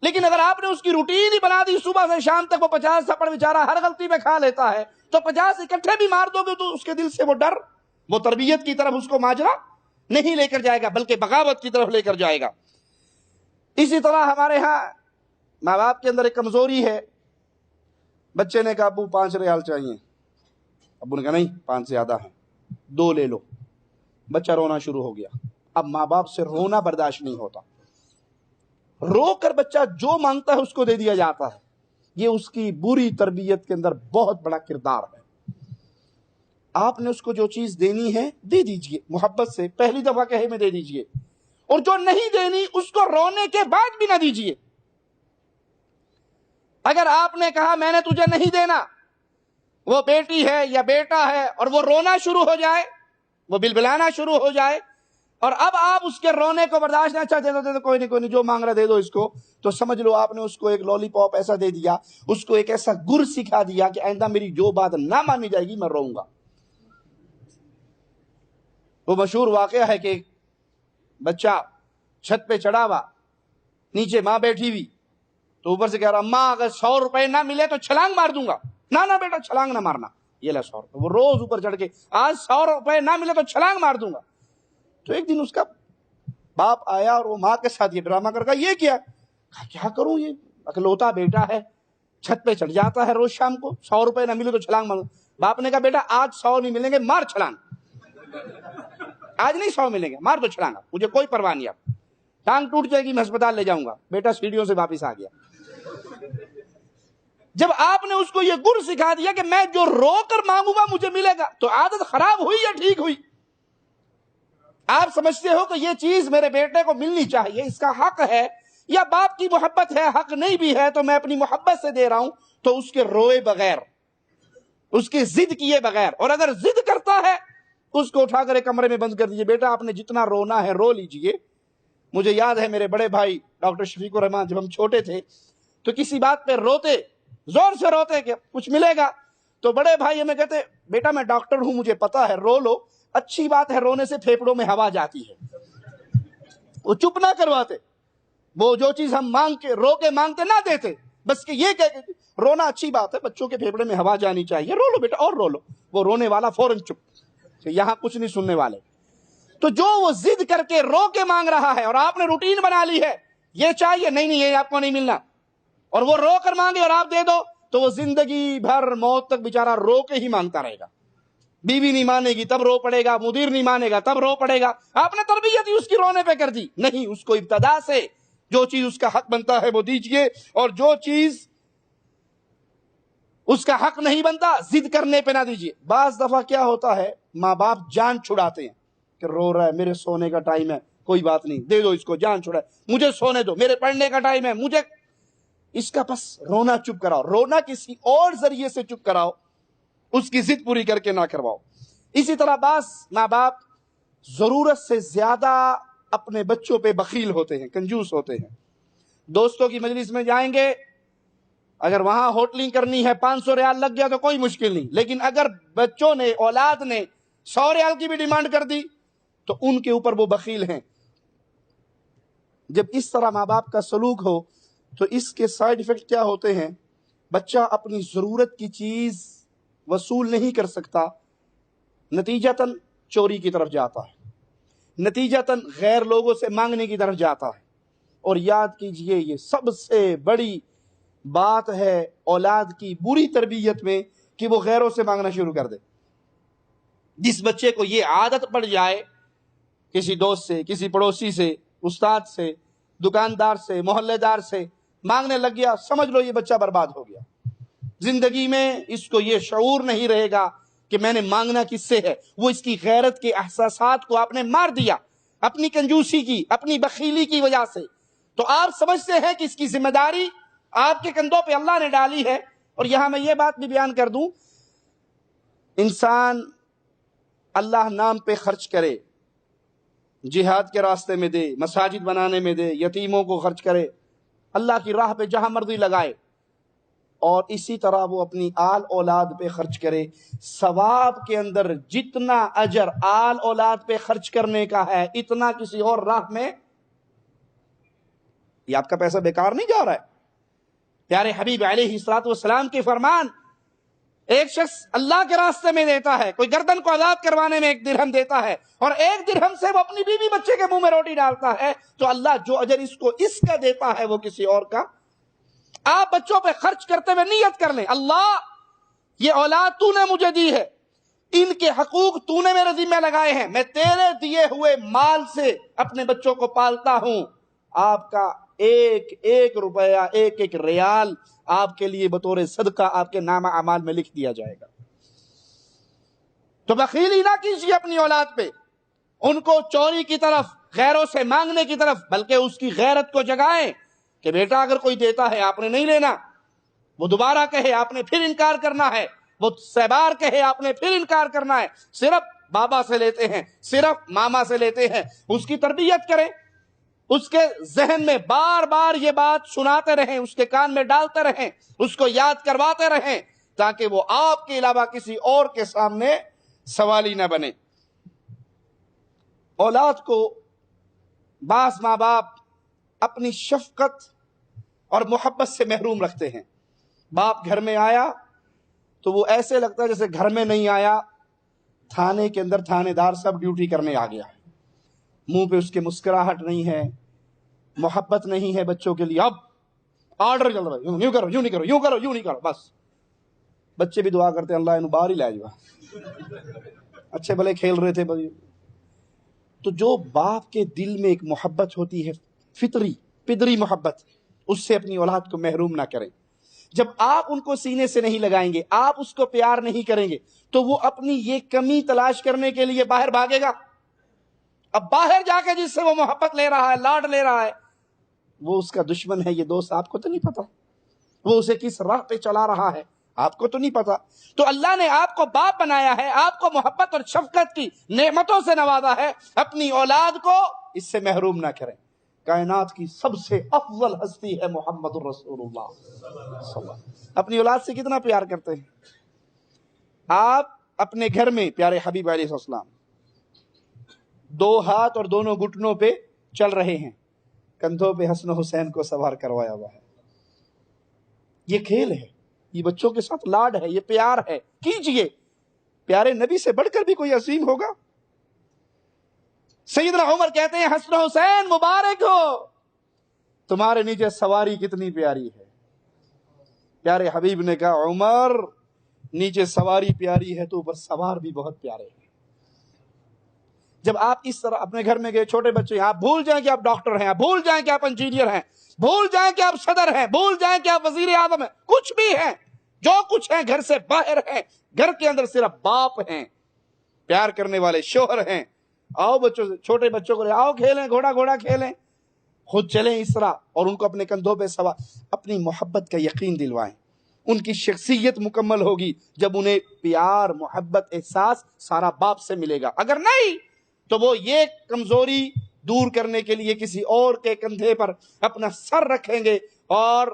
C: لیکن اگر آپ نے اس کی روٹین ہی بنا دی، صبح سے شام تک وہ 50 تھپڑ بیچارہ ہر غلطی میں کھا لیتا ہے، تو 50 اکٹھے بھی مار دو گے تو اس کے دل سے وہ ڈر، وہ تربیت کی طرف اس کو ماجرا نہیں لے کر جائے گا، بلکہ بغاوت کی طرف لے کر جائے گا۔ اسی طرح ہمارے ہاں ماں باپ کے اندر ایک کمزوری ہے۔ بچے نے کہا ابو 5 ریال چاہیے، ابو نے کہا نہیں 5 زیادہ ہیں، 2 لے لو۔ بچہ رونا شروع ہو گیا۔ اب ماں باپ سے رونا برداشت نہیں ہوتا، رو کر بچہ جو مانگتا ہے اس کو دے دیا جاتا ہے۔ یہ اس کی بری تربیت کے اندر بہت بڑا کردار ہے۔ آپ نے اس کو جو چیز دینی ہے دے دیجئے، محبت سے پہلی دفعہ کہے میں دے دیجئے، اور جو نہیں دینی اس کو رونے کے بعد بھی نہ دیجئے۔ اگر آپ نے کہا میں نے تجھے نہیں دینا، وہ بیٹی ہے یا بیٹا ہے اور وہ رونا شروع ہو جائے، وہ بلبلانا شروع ہو جائے، اور اب آپ اس کے رونے کو برداشت نہیں، اچھا دے دو کوئی نہیں جو مانگ رہا دے دو اس کو، تو سمجھ لو آپ نے اس کو ایک لولی پاپ ایسا دے دیا، اس کو ایک ایسا گر سکھا دیا کہ آئندہ میری جو بات نہ مانی جائے گی میں روؤں گا۔ وہ مشہور واقعہ ہے کہ ایک بچہ چھت پہ چڑھا ہوا، نیچے ماں بیٹھی ہوئی، تو اوپر سے کہہ رہا اماں اگر 100 روپے نہ ملے تو چھلانگ مار دوں گا۔ نہ بیٹا چھلانگ نہ مارنا، یہ لے 100 روپے۔ وہ روز اوپر چڑھ کے آج 100 روپے نہ ملے تو چھلانگ مار دوں گا۔ تو ایک دن اس کا باپ آیا اور وہ ماں کے ساتھ یہ ڈرامہ کر یہ کیا کروں، یہ اکلوتا بیٹا ہے، چھت پہ چڑھ جاتا ہے روز شام کو، 100 روپے نہ ملے تو چھلانگ ماروں۔ باپ نے کہا بیٹا آج 100 نہیں ملیں گے، مار چھلانگ، آج نہیں 100 ملیں گے، مار دو چھلانگ، مجھے کوئی پرواہ نہیں، اب ٹانگ ٹوٹ جائے گی میں ہسپتال لے جاؤں گا۔ بیٹا سیڑھیوں سے واپس آ گیا۔ جب آپ نے اس کو یہ گر سکھا دیا کہ میں جو رو کر مانگوں گا مجھے ملے گا، تو عادت خراب ہوئی یا ٹھیک ہوئی؟ آپ سمجھتے ہو کہ یہ چیز میرے بیٹے کو ملنی چاہیے، اس کا حق ہے، یا باپ کی محبت ہے، حق نہیں بھی ہے تو میں اپنی محبت سے دے رہا ہوں، تو اس کے روئے بغیر، اس کی ضد کیے بغیر، اور اگر ضد کرتا ہے اس کو اٹھا کر ایک کمرے میں بند کر دیجئے، بیٹا آپ نے جتنا رونا ہے رو لیجئے۔ مجھے یاد ہے میرے بڑے بھائی ڈاکٹر شفیق الرحمان جب ہم چھوٹے تھے تو کسی بات پہ روتے، زور سے روتے کہ کچھ ملے گا، تو بڑے بھائی ہمیں کہتے بیٹا میں ڈاکٹر ہوں مجھے پتا ہے، رو لو، اچھی بات ہے، رونے سے پھیپڑوں میں ہوا جاتی ہے۔ وہ چپ نہ کرواتے، وہ جو چیز ہم رو کے مانگتے نہ دیتے، بس کہ یہ کہ رونا اچھی بات ہے، بچوں کے پھیپڑے میں ہوا جانی چاہیے، رو لو بیٹا اور رو لو۔ وہ رونے والا فوراً چپ، یہاں کچھ نہیں سننے والے۔ تو جو وہ ضد کر کے رو کے مانگ رہا ہے اور آپ نے روٹین بنا لی ہے یہ چاہیے، نہیں یہ آپ کو نہیں ملنا، اور وہ رو کر مانگے اور آپ دے دو، تو وہ زندگی بھر موت تک بیچارہ رو کے ہی مانگتا رہے گا۔ بیوی نہیں مانے گی تب رو پڑے گا، مدیر نہیں مانے گا تب رو پڑے گا۔ آپ نے تربیت ہی اس کی رونے پہ کر دی۔ نہیں، اس کو ابتدا سے جو چیز اس کا حق بنتا ہے وہ دیجئے، اور جو چیز اس کا حق نہیں بنتا ضد کرنے پہ نہ دیجئے۔ بعض دفعہ کیا ہوتا ہے، ماں باپ جان چھڑاتے ہیں کہ رو رہا ہے، میرے سونے کا ٹائم ہے، کوئی بات نہیں دے دو اس کو، جان چھڑائے، مجھے سونے دو، میرے پڑھنے کا ٹائم ہے، مجھے اس کا بس رونا چپ کراؤ، رونا کسی اور ذریعے سے چپ کراؤ، اس کی ضد پوری کر کے نہ کرواؤ۔ اسی طرح بعض ماں باپ ضرورت سے زیادہ اپنے بچوں پہ بخیل ہوتے ہیں، کنجوس ہوتے ہیں۔ دوستوں کی مجلس میں جائیں گے، اگر وہاں ہوٹلنگ کرنی ہے 500 ریال لگ گیا تو کوئی مشکل نہیں، لیکن اگر بچوں نے، اولاد نے 100 ریال کی بھی ڈیمانڈ کر دی تو ان کے اوپر وہ بخیل ہیں۔ جب اس طرح ماں باپ کا سلوک ہو تو اس کے سائیڈ ایفیکٹ کیا ہوتے ہیں؟ بچہ اپنی ضرورت کی چیز وصول نہیں کر سکتا، نتیجتاً چوری کی طرف جاتا ہے، نتیجتاً غیر لوگوں سے مانگنے کی طرف جاتا ہے۔ اور یاد کیجئے یہ سب سے بڑی بات ہے اولاد کی بری تربیت میں کہ وہ غیروں سے مانگنا شروع کر دے۔ جس بچے کو یہ عادت پڑ جائے کسی دوست سے، کسی پڑوسی سے، استاد سے، دکاندار سے، محلے دار سے مانگنے لگ گیا، سمجھ لو یہ بچہ برباد ہو گیا۔ زندگی میں اس کو یہ شعور نہیں رہے گا کہ میں نے مانگنا کس سے ہے، وہ اس کی غیرت کے احساسات کو آپ نے مار دیا اپنی کنجوسی کی، اپنی بخیلی کی وجہ سے۔ تو آپ سمجھتے ہیں کہ اس کی ذمہ داری آپ کے کندھوں پہ اللہ نے ڈالی ہے۔ اور یہاں میں یہ بات بھی بیان کر دوں، انسان اللہ نام پہ خرچ کرے، جہاد کے راستے میں دے، مساجد بنانے میں دے، یتیموں کو خرچ کرے، اللہ کی راہ پہ جہاں مرضی لگائے، اور اسی طرح وہ اپنی آل اولاد پہ خرچ کرے، ثواب کے اندر جتنا اجر آل اولاد پہ خرچ کرنے کا ہے اتنا کسی اور راہ میں، یہ آپ کا پیسہ بیکار نہیں جا رہا ہے۔ پیارے حبیب علیہ الصلوۃ والسلام کے فرمان، ایک شخص اللہ کے راستے میں دیتا ہے، کوئی گردن کو آزاد کروانے میں 1 درہم دیتا ہے، اور 1 درہم سے وہ اپنی بیوی بچے کے منہ میں روٹی ڈالتا ہے، تو اللہ جو اجر اس کو اس کا دیتا ہے وہ کسی اور کا۔ آپ بچوں پہ خرچ کرتے ہوئے نیت کر لیں، اللہ یہ اولاد تو نے مجھے دی ہے، ان کے حقوق تو نے میرے ذمہ لگائے ہیں، میں تیرے دیے ہوئے مال سے اپنے بچوں کو پالتا ہوں، آپ کا ایک ایک روپیہ، ایک ایک ریال آپ کے لیے بطور صدقہ آپ کے نامہ اعمال میں لکھ دیا جائے گا۔ تو بخیلی نہ کیجیے اپنی اولاد پہ، ان کو چوری کی طرف، غیروں سے مانگنے کی طرف، بلکہ اس کی غیرت کو جگائیں کہ بیٹا اگر کوئی دیتا ہے آپ نے نہیں لینا، وہ دوبارہ کہے آپ نے پھر انکار کرنا ہے، وہ 100 بار کہے آپ نے پھر انکار کرنا ہے۔ صرف بابا سے لیتے ہیں، صرف ماما سے لیتے ہیں۔ اس کی تربیت کریں، اس کے ذہن میں بار بار یہ بات سناتے رہیں، اس کے کان میں ڈالتے رہیں، اس کو یاد کرواتے رہیں، تاکہ وہ آپ کے علاوہ کسی اور کے سامنے سوالی نہ بنے۔ اولاد کو بعض ماں باپ اپنی شفقت اور محبت سے محروم رکھتے ہیں۔ باپ گھر میں آیا تو وہ ایسے لگتا ہے جیسے گھر میں نہیں آیا، تھانے کے اندر تھانے دار سب ڈیوٹی کرنے آ گیا۔ منہ پہ اس کے مسکراہٹ نہیں ہے، محبت نہیں ہے بچوں کے لیے۔ اب آرڈر چل رہا ہے، یوں کرو، یوں نہیں کرو، یوں کرو، یوں نہیں کرو، بس۔ بچے بھی دعا کرتے ہیں اللہ انہوں باہر ہی لے جا، اچھے بھلے کھیل رہے تھے۔ تو جو باپ کے دل میں ایک محبت ہوتی ہے، فطری پدری محبت، اس سے اپنی اولاد کو محروم نہ کریں۔ جب آپ ان کو سینے سے نہیں لگائیں گے، آپ اس کو پیار نہیں کریں گے، تو وہ اپنی یہ کمی تلاش کرنے کے لیے باہر بھاگے گا۔ اب باہر جا کے جس سے وہ محبت لے رہا ہے، لاڈ لے رہا ہے، وہ اس کا دشمن ہے۔ یہ دوست آپ کو تو نہیں پتا، وہ اسے کس راہ پہ چلا رہا ہے، آپ کو تو نہیں پتا۔ تو اللہ نے آپ کو باپ بنایا ہے، آپ کو محبت اور شفقت کی نعمتوں سے نوازا ہے، اپنی اولاد کو اس سے محروم نہ کریں۔ کائنات کی سب سے افضل ہستی ہے محمد الرسول اللہ صلی اللہ علیہ وسلم۔ اپنی اولاد سے کتنا پیار کرتے ہیں آپ؟ اپنے گھر میں پیارے حبیب علیہ السلام 2 ہاتھ اور دونوں گھٹنوں پہ چل رہے ہیں، کندھوں پہ حسن و حسین کو سوار کروایا ہوا ہے۔ یہ کھیل ہے، یہ بچوں کے ساتھ لاڈ ہے، یہ پیار ہے، کیجئے۔ پیارے نبی سے بڑھ کر بھی کوئی عظیم ہوگا؟ سیدنا عمر کہتے ہیں حسن و حسین مبارک ہو، تمہارے نیچے سواری کتنی پیاری ہے۔ پیارے حبیب نے کہا عمر نیچے سواری پیاری ہے تو اوپر سوار بھی بہت پیارے ہیں۔ جب آپ اس طرح اپنے گھر میں گئے، چھوٹے بچے ہیں، آپ بھول جائیں کہ آپ ڈاکٹر ہیں، آپ بھول جائیں کہ آپ انجینئر ہیں، بھول جائیں کہ آپ صدر ہیں، بھول جائیں کہ آپ وزیر اعظم ہیں، کچھ بھی ہیں، جو کچھ ہیں گھر سے باہر ہیں، گھر کے اندر صرف باپ ہیں، پیار کرنے والے شوہر ہیں۔ آؤ بچوں سے، چھوٹے بچوں کو لے آؤ، کھیلیں، گھوڑا گھوڑا کھیلیں، خود چلیں اس طرح، اور ان کو اپنے کندھوں پہ سوار، اپنی محبت کا یقین دلوائیں۔ ان کی شخصیت مکمل ہوگی جب انہیں پیار، محبت، احساس سارا باپ سے ملے گا۔ اگر نہیں تو وہ یہ کمزوری دور کرنے کے لیے کسی اور کے کندھے پر اپنا سر رکھیں گے، اور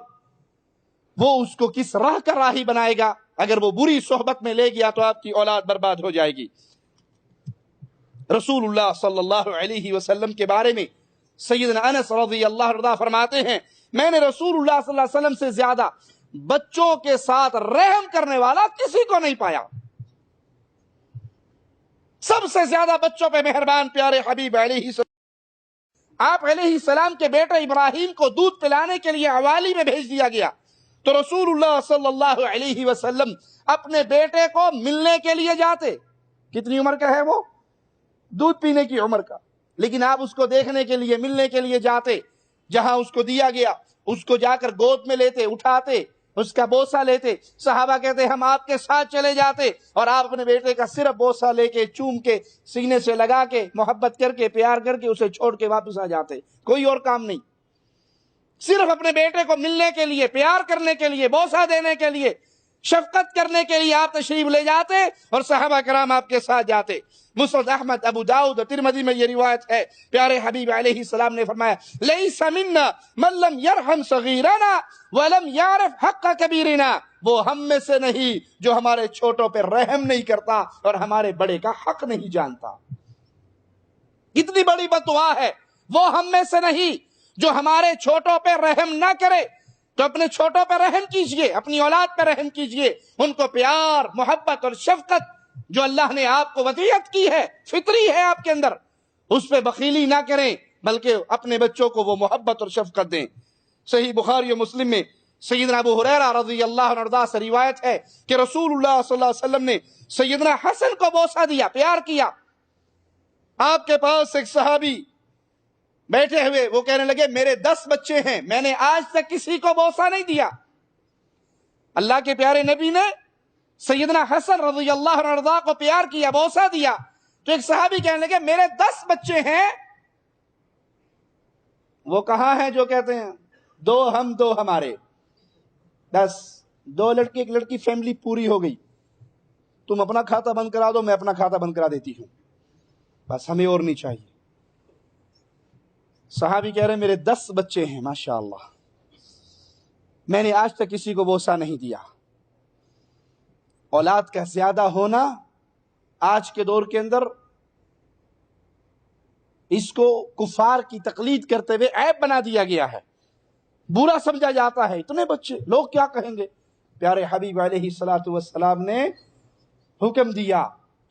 C: وہ اس کو کس راہ کا راہی بنائے گا۔ اگر وہ بری صحبت میں لے گیا تو آپ کی اولاد برباد ہو جائے گی۔ رسول اللہ صلی اللہ علیہ وسلم کے بارے میں سیدنا انس رضی اللہ عنہ فرماتے ہیں، میں نے رسول اللہ صلی اللہ علیہ وسلم سے زیادہ بچوں کے ساتھ رحم کرنے والا کسی کو نہیں پایا۔ سب سے زیادہ بچوں پہ مہربان پیارے حبیب علیہ السلام۔ آپ علیہ السلام کے بیٹے ابراہیم کو دودھ پلانے کے لیے حوالی میں بھیج دیا گیا، تو رسول اللہ صلی اللہ علیہ وسلم اپنے بیٹے کو ملنے کے لیے جاتے۔ کتنی عمر کا ہے وہ؟ دودھ پینے کی عمر کا، لیکن آپ اس کو دیکھنے کے لیے، ملنے کے لیے جاتے۔ جہاں اس کو دیا گیا اس کو جا کر گود میں لیتے، اٹھاتے، اس کا بوسہ لیتے۔ صحابہ کہتے ہم آپ کے ساتھ چلے جاتے، اور آپ اپنے بیٹے کا صرف بوسہ لے کے، چوم کے، سینے سے لگا کے، محبت کر کے، پیار کر کے اسے چھوڑ کے واپس آ جاتے۔ کوئی اور کام نہیں، صرف اپنے بیٹے کو ملنے کے لیے، پیار کرنے کے لیے، بوسہ دینے کے لیے، شفقت کرنے کے لیے آپ تشریف لے جاتے، اور صحابہ کرام آپ کے ساتھ جاتے۔ مسند احمد، ابو داؤد، ترمذی میں یہ روایت ہے، پیارے حبیب علیہ السلام نے فرمایا لیس منا من لم یرحم صغیرنا ولم یعرف حق کبیرنا، وہ ہم میں سے نہیں جو ہمارے چھوٹوں پہ رحم نہیں کرتا اور ہمارے بڑے کا حق نہیں جانتا۔ کتنی بڑی بددعا ہے، وہ ہم میں سے نہیں جو ہمارے چھوٹوں پہ رحم نہ کرے۔ تو اپنے چھوٹوں پہ رحم کیجئے، اپنی اولاد پہ رحم کیجئے، ان کو پیار، محبت اور شفقت جو اللہ نے آپ کو وصیت کی ہے، فطری ہے آپ کے اندر، اس پہ بخیلی نہ کریں، بلکہ اپنے بچوں کو وہ محبت اور شفقت دیں۔ صحیح بخاری و مسلم میں سیدنا ابو ہریرہ رضی اللہ عنہ سے روایت ہے کہ رسول اللہ صلی اللہ علیہ وسلم نے سیدنا حسن کو بوسہ دیا، پیار کیا۔ آپ کے پاس ایک صحابی بیٹھے ہوئے، وہ کہنے لگے میرے 10 بچے ہیں، میں نے آج تک کسی کو بوسہ نہیں دیا۔ اللہ کے پیارے نبی نے سیدنا حسن رضی اللہ عنہ کو پیار کیا، بوسہ دیا، تو ایک صحابی کہنے لگے میرے 10 بچے ہیں، وہ کہاں ہیں جو کہتے ہیں 2 ہم 2 ہمارے؟ 10 2 لڑکے 1 لڑکی، فیملی پوری ہو گئی. تم اپنا کھاتا بند کرا دو، میں اپنا کھاتا بند کرا دیتی ہوں، بس ہمیں اور نہیں چاہیے. صحابی کہہ رہے ہیں میرے 10 بچے ہیں ماشاءاللہ، میں نے آج تک کسی کو بوسہ نہیں دیا. اولاد کا زیادہ ہونا آج کے دور کے اندر اس کو کفار کی تقلید کرتے ہوئے عیب بنا دیا گیا ہے، برا سمجھا جاتا ہے. اتنے بچے، لوگ کیا کہیں گے؟ پیارے حبیب علیہ الصلوۃ والسلام نے حکم دیا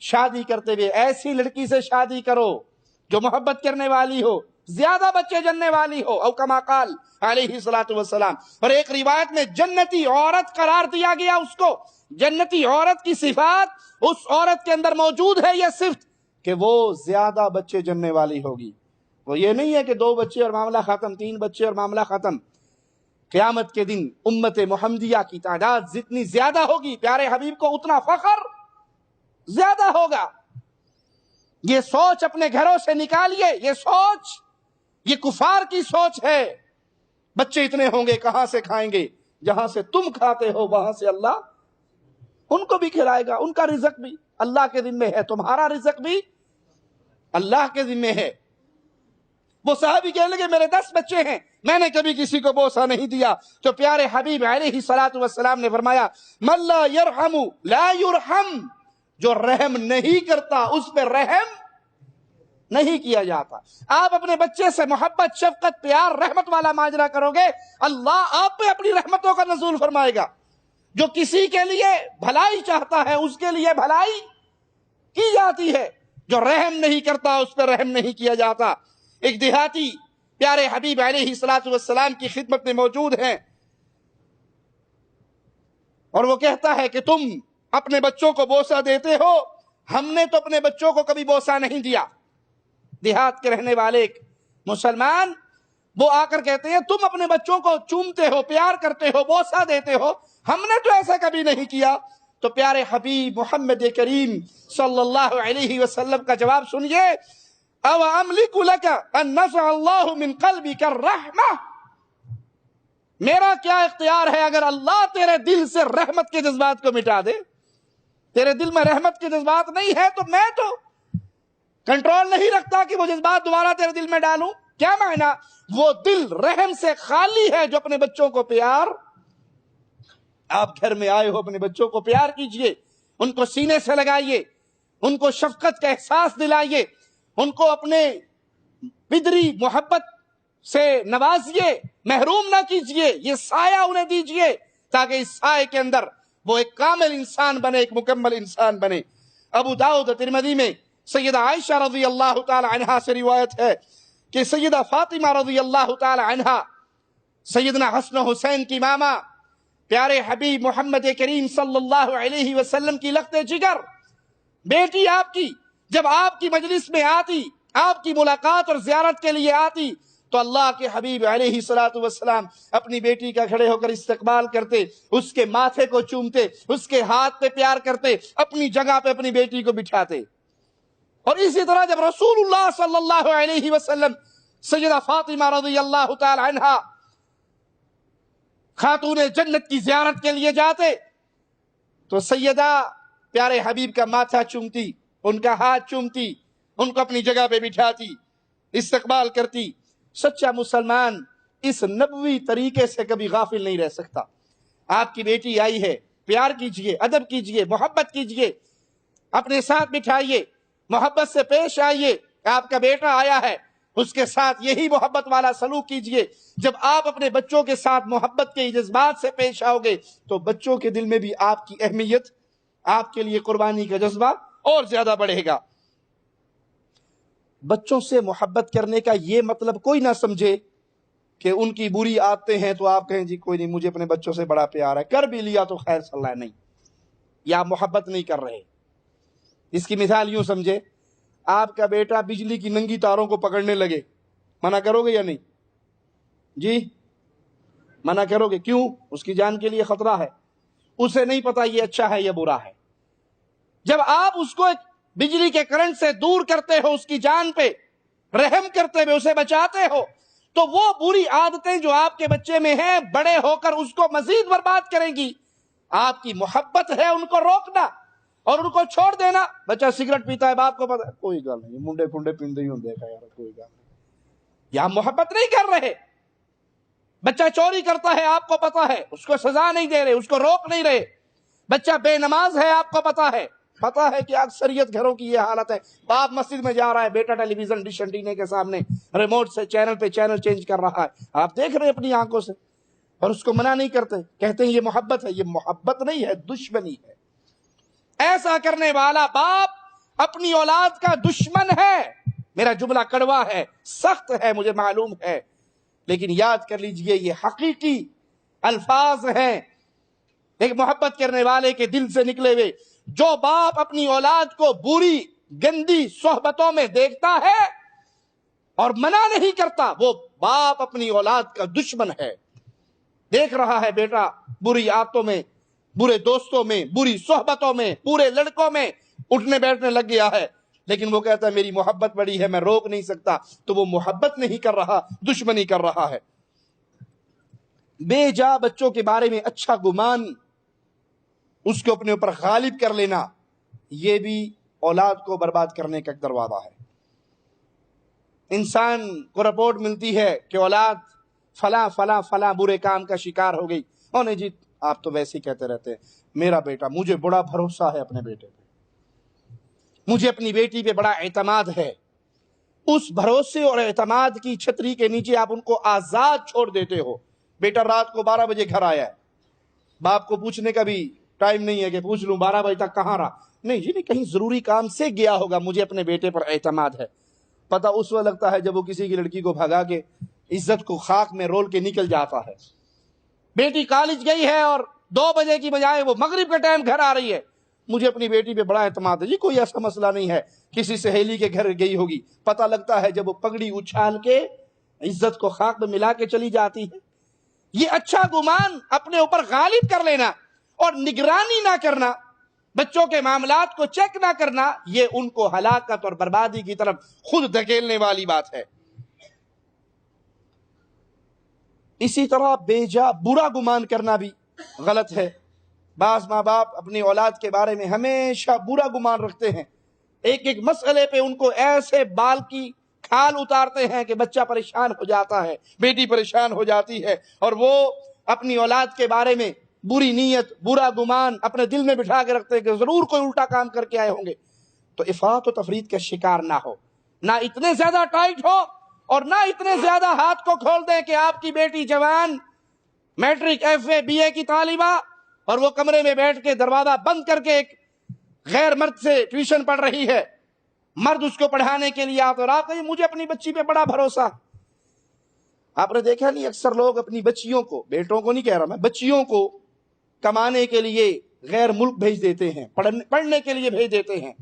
C: شادی کرتے ہوئے ایسی لڑکی سے شادی کرو جو محبت کرنے والی ہو، زیادہ بچے جننے والی ہو، او کما قال علیہ الصلوۃ والسلام. اور ایک روایت میں جنتی عورت قرار دیا گیا اس کو. جنتی عورت کی صفات اس عورت کے اندر موجود ہے، یہ صفت کہ وہ زیادہ بچے جننے والی ہوگی. وہ یہ نہیں ہے کہ 2 بچے اور معاملہ ختم، 3 بچے اور معاملہ ختم. قیامت کے دن امت محمدیہ کی تعداد جتنی زیادہ ہوگی، پیارے حبیب کو اتنا فخر زیادہ ہوگا. یہ سوچ اپنے گھروں سے نکالیے، یہ سوچ، یہ کفار کی سوچ ہے. بچے اتنے ہوں گے کہاں سے کھائیں گے؟ جہاں سے تم کھاتے ہو وہاں سے اللہ ان کو بھی کھلائے گا. ان کا رزق بھی اللہ کے ذمہ ہے، تمہارا رزق بھی اللہ کے ذمہ ہے. وہ صحابی کہنے لگے میرے 10 بچے ہیں، میں نے کبھی کسی کو بوسہ نہیں دیا. تو پیارے حبیب علیہ الصلوۃ والسلام نے فرمایا من لا یرحم لا یرحم، جو رحم نہیں کرتا اس پہ رحم نہیں کیا جاتا. آپ اپنے بچے سے محبت، شفقت، پیار، رحمت والا معاشرہ کرو گے، اللہ آپ پہ اپنی رحمتوں کا نزول فرمائے گا. جو کسی کے لیے بھلائی چاہتا ہے اس کے لیے بھلائی کی جاتی ہے، جو رحم نہیں کرتا اس پہ رحم نہیں کیا جاتا. ایک دیہاتی پیارے حبیب علیہ الصلوۃ والسلام کی خدمت میں موجود ہیں اور وہ کہتا ہے کہ تم اپنے بچوں کو بوسہ دیتے ہو، ہم نے تو اپنے بچوں کو کبھی بوسہ نہیں دیا. دیہات کے رہنے والے ایک مسلمان وہ آ کر کہتے ہیں تم اپنے بچوں کو چومتے ہو، پیار کرتے ہو، بوسہ دیتے ہو، ہم نے تو ایسا کبھی نہیں کیا. تو پیارے حبیب محمد کریم صلی اللہ علیہ وسلم کا جواب سنیے، او املک لک ان نزع اللہ من قلبک الرحمہ، میرا کیا اختیار ہے اگر اللہ تیرے دل سے رحمت کے جذبات کو مٹا دے؟ تیرے دل میں رحمت کے جذبات نہیں ہے تو میں تو کنٹرول نہیں رکھتا کہ وہ جذبات دوبارہ تیرے دل میں ڈالوں. کیا معنی؟ وہ دل رحم سے خالی ہے جو اپنے بچوں کو پیار. آپ گھر میں آئے ہو، اپنے بچوں کو پیار کیجئے، ان کو سینے سے لگائیے، ان کو شفقت کا احساس دلائیے، ان کو اپنے پدری محبت سے نوازیے، محروم نہ کیجئے. یہ سایہ انہیں دیجئے تاکہ اس سائے کے اندر وہ ایک کامل انسان بنے، ایک مکمل انسان بنے. ابو داؤد ترمذی میں سیدہ عائشہ رضی اللہ تعالی عنہا سے روایت ہے کہ سیدہ فاطمہ رضی اللہ تعالی عنہا سیدنا حسن و حسین کی ماما، پیارے حبیب محمد کریم صلی اللہ علیہ وسلم کی لخت جگر بیٹی آپ کی جب آپ کی مجلس میں آتی، آپ کی ملاقات اور زیارت کے لیے آتی، تو اللہ کے حبیب علیہ الصلوۃ والسلام اپنی بیٹی کا کھڑے ہو کر استقبال کرتے، اس کے ماتھے کو چومتے، اس کے ہاتھ پہ پیار کرتے، اپنی جگہ پہ اپنی بیٹی کو بٹھاتے. اور اسی طرح جب رسول اللہ صلی اللہ علیہ وسلم سیدہ فاطمہ رضی اللہ تعالی عنہا خاتون جنت کی زیارت کے لیے جاتے تو سیدہ پیارے حبیب کا ماتھا چومتی، ان کا ہاتھ چومتی، ان کو اپنی جگہ پہ بٹھاتی، استقبال کرتی. سچا مسلمان اس نبوی طریقے سے کبھی غافل نہیں رہ سکتا. آپ کی بیٹی آئی ہے، پیار کیجئے، ادب کیجئے، محبت کیجئے، اپنے ساتھ بٹھائیے، محبت سے پیش آئیے. آپ کا بیٹا آیا ہے، اس کے ساتھ یہی محبت والا سلوک کیجئے. جب آپ اپنے بچوں کے ساتھ محبت کے جذبات سے پیش آؤ گے تو بچوں کے دل میں بھی آپ کی اہمیت، آپ کے لیے قربانی کا جذبہ اور زیادہ بڑھے گا. بچوں سے محبت کرنے کا یہ مطلب کوئی نہ سمجھے کہ ان کی بری عادتیں ہیں تو آپ کہیں جی کوئی نہیں، مجھے اپنے بچوں سے بڑا پیار ہے، کر بھی لیا تو خیر صلی اللہ، نہیں، یا محبت نہیں کر رہے. اس کی مثال یوں سمجھے، آپ کا بیٹا بجلی کی ننگی تاروں کو پکڑنے لگے، منع کرو گے یا نہیں؟ جی منع کرو گے. کیوں؟ اس کی جان کے لیے خطرہ ہے، اسے نہیں پتا یہ اچھا ہے یا برا ہے. جب آپ اس کو ایک بجلی کے کرنٹ سے دور کرتے ہو، اس کی جان پہ رحم کرتے ہوئے اسے بچاتے ہو، تو وہ بری عادتیں جو آپ کے بچے میں ہیں بڑے ہو کر اس کو مزید برباد کریں گی. آپ کی محبت ہے ان کو روکنا اور ان کو چھوڑ دینا. بچہ سگریٹ پیتا ہے، باپ کو پتا ہے کوئی گل نہیں، منڈے کنڈے پیندے ہی ہوندے یار، کوئی گل نہیں. یہاں محبت نہیں کر رہے. بچہ چوری کرتا ہے، آپ کو پتا ہے، اس کو سزا نہیں دے رہے، اس کو روک نہیں رہے. بچہ بے نماز ہے، آپ کو پتا ہے کہ اکثریت گھروں کی یہ حالت ہے. باپ مسجد میں جا رہا ہے، بیٹا ٹیلی ویژن ڈش انٹینے کے سامنے ریموٹ سے چینل پہ چینل چینج کر رہا ہے. آپ دیکھ رہے ہیں اپنی آنکھوں سے، اور اس کو منع نہیں کرتے، کہتے ہیں یہ محبت ہے. یہ محبت نہیں ہے، دشمنی ہے. ایسا کرنے والا باپ اپنی اولاد کا دشمن ہے. میرا جملہ کڑوا ہے، سخت ہے، مجھے معلوم ہے، لیکن یاد کر لیجئے یہ حقیقی الفاظ ہیں ایک محبت کرنے والے کے دل سے نکلے ہوئے. جو باپ اپنی اولاد کو بری گندی صحبتوں میں دیکھتا ہے اور منع نہیں کرتا، وہ باپ اپنی اولاد کا دشمن ہے. دیکھ رہا ہے بیٹا بری عادتوں میں، برے دوستوں میں، بری صحبتوں میں، برے لڑکوں میں اٹھنے بیٹھنے لگ گیا ہے، لیکن وہ کہتا ہے میری محبت بڑی ہے، میں روک نہیں سکتا. تو وہ محبت نہیں کر رہا، دشمنی کر رہا ہے. بے جا بچوں کے بارے میں اچھا گمان، اس کو اپنے اوپر غالب کر لینا، یہ بھی اولاد کو برباد کرنے کا ایک دروازہ ہے. انسان کو رپورٹ ملتی ہے کہ اولاد فلاں فلاں فلاں برے کام کا شکار ہو گئی. نہیں جی آپ تو ویسے ہی کہتے رہتے ہیں. میرا بیٹا، مجھے بڑا بھروسہ ہے اپنے بیٹے پہ، مجھے اپنی بیٹی پہ بڑا اعتماد ہے. اس بھروسے اور اعتماد کی چھتری کے نیچے آپ ان کو آزاد چھوڑ دیتے ہو. بیٹا رات کو 12 بجے گھر آیا ہے، باپ کو پوچھنے کا بھی ٹائم نہیں ہے کہ پوچھ لوں 12 بجے تک کہاں رہا. نہیں جی نہیں، کہیں ضروری کام سے گیا ہوگا. مجھے اپنے بیٹے پر اعتماد ہے. پتہ اس وقت لگتا ہے جب وہ کسی کی لڑکی کو بھگا کے عزت کو خاک میں رول کے نکل جاتا ہے. بیٹی کالج گئی ہے اور 2 بجے کی بجائے وہ مغرب کے ٹائم گھر آ رہی ہے. مجھے اپنی بیٹی پہ بڑا اعتماد ہے جی، کوئی ایسا مسئلہ نہیں ہے. کسی سہیلی کے گھر گئی ہوگی، پتہ لگتا ہے جب وہ پگڑی اچھال کے عزت کو خاک میں ملا کے چلی جاتی ہے. یہ اچھا گمان اپنے اوپر غالب کر لینا اور نگرانی نہ کرنا، بچوں کے معاملات کو چیک نہ کرنا، یہ ان کو ہلاکت اور بربادی کی طرف خود دھکیلنے والی بات ہے. اسی طرح بے جا برا گمان کرنا بھی غلط ہے. بعض ماں باپ اپنی اولاد کے بارے میں ہمیشہ برا گمان رکھتے ہیں. ایک ایک مسئلے پہ ان کو ایسے بال کی کھال اتارتے ہیں کہ بچہ پریشان ہو جاتا ہے، بیٹی پریشان ہو جاتی ہے، اور وہ اپنی اولاد کے بارے میں بری نیت، برا گمان اپنے دل میں بٹھا کے رکھتے ہیں کہ ضرور کوئی الٹا کام کر کے آئے ہوں گے. تو افراط و تفریط کا شکار نہ ہو، نہ اتنے زیادہ ٹائٹ ہو اور نہ اتنے زیادہ ہاتھ کو کھول دیں کہ آپ کی بیٹی جوان میٹرک FA BA کی طالبہ اور وہ کمرے میں بیٹھ کے دروازہ بند کر کے ایک غیر مرد سے ٹیوشن پڑھ رہی ہے، مرد اس کو پڑھانے کے لیے آتے، اور آپ کہیں مجھے اپنی بچی پہ بڑا بھروسہ. آپ نے دیکھا نہیں اکثر لوگ اپنی بچیوں کو، بیٹوں کو نہیں کہہ رہا میں، بچیوں کو کمانے کے لیے غیر ملک بھیج دیتے ہیں، پڑھنے کے لیے بھیج دیتے ہیں،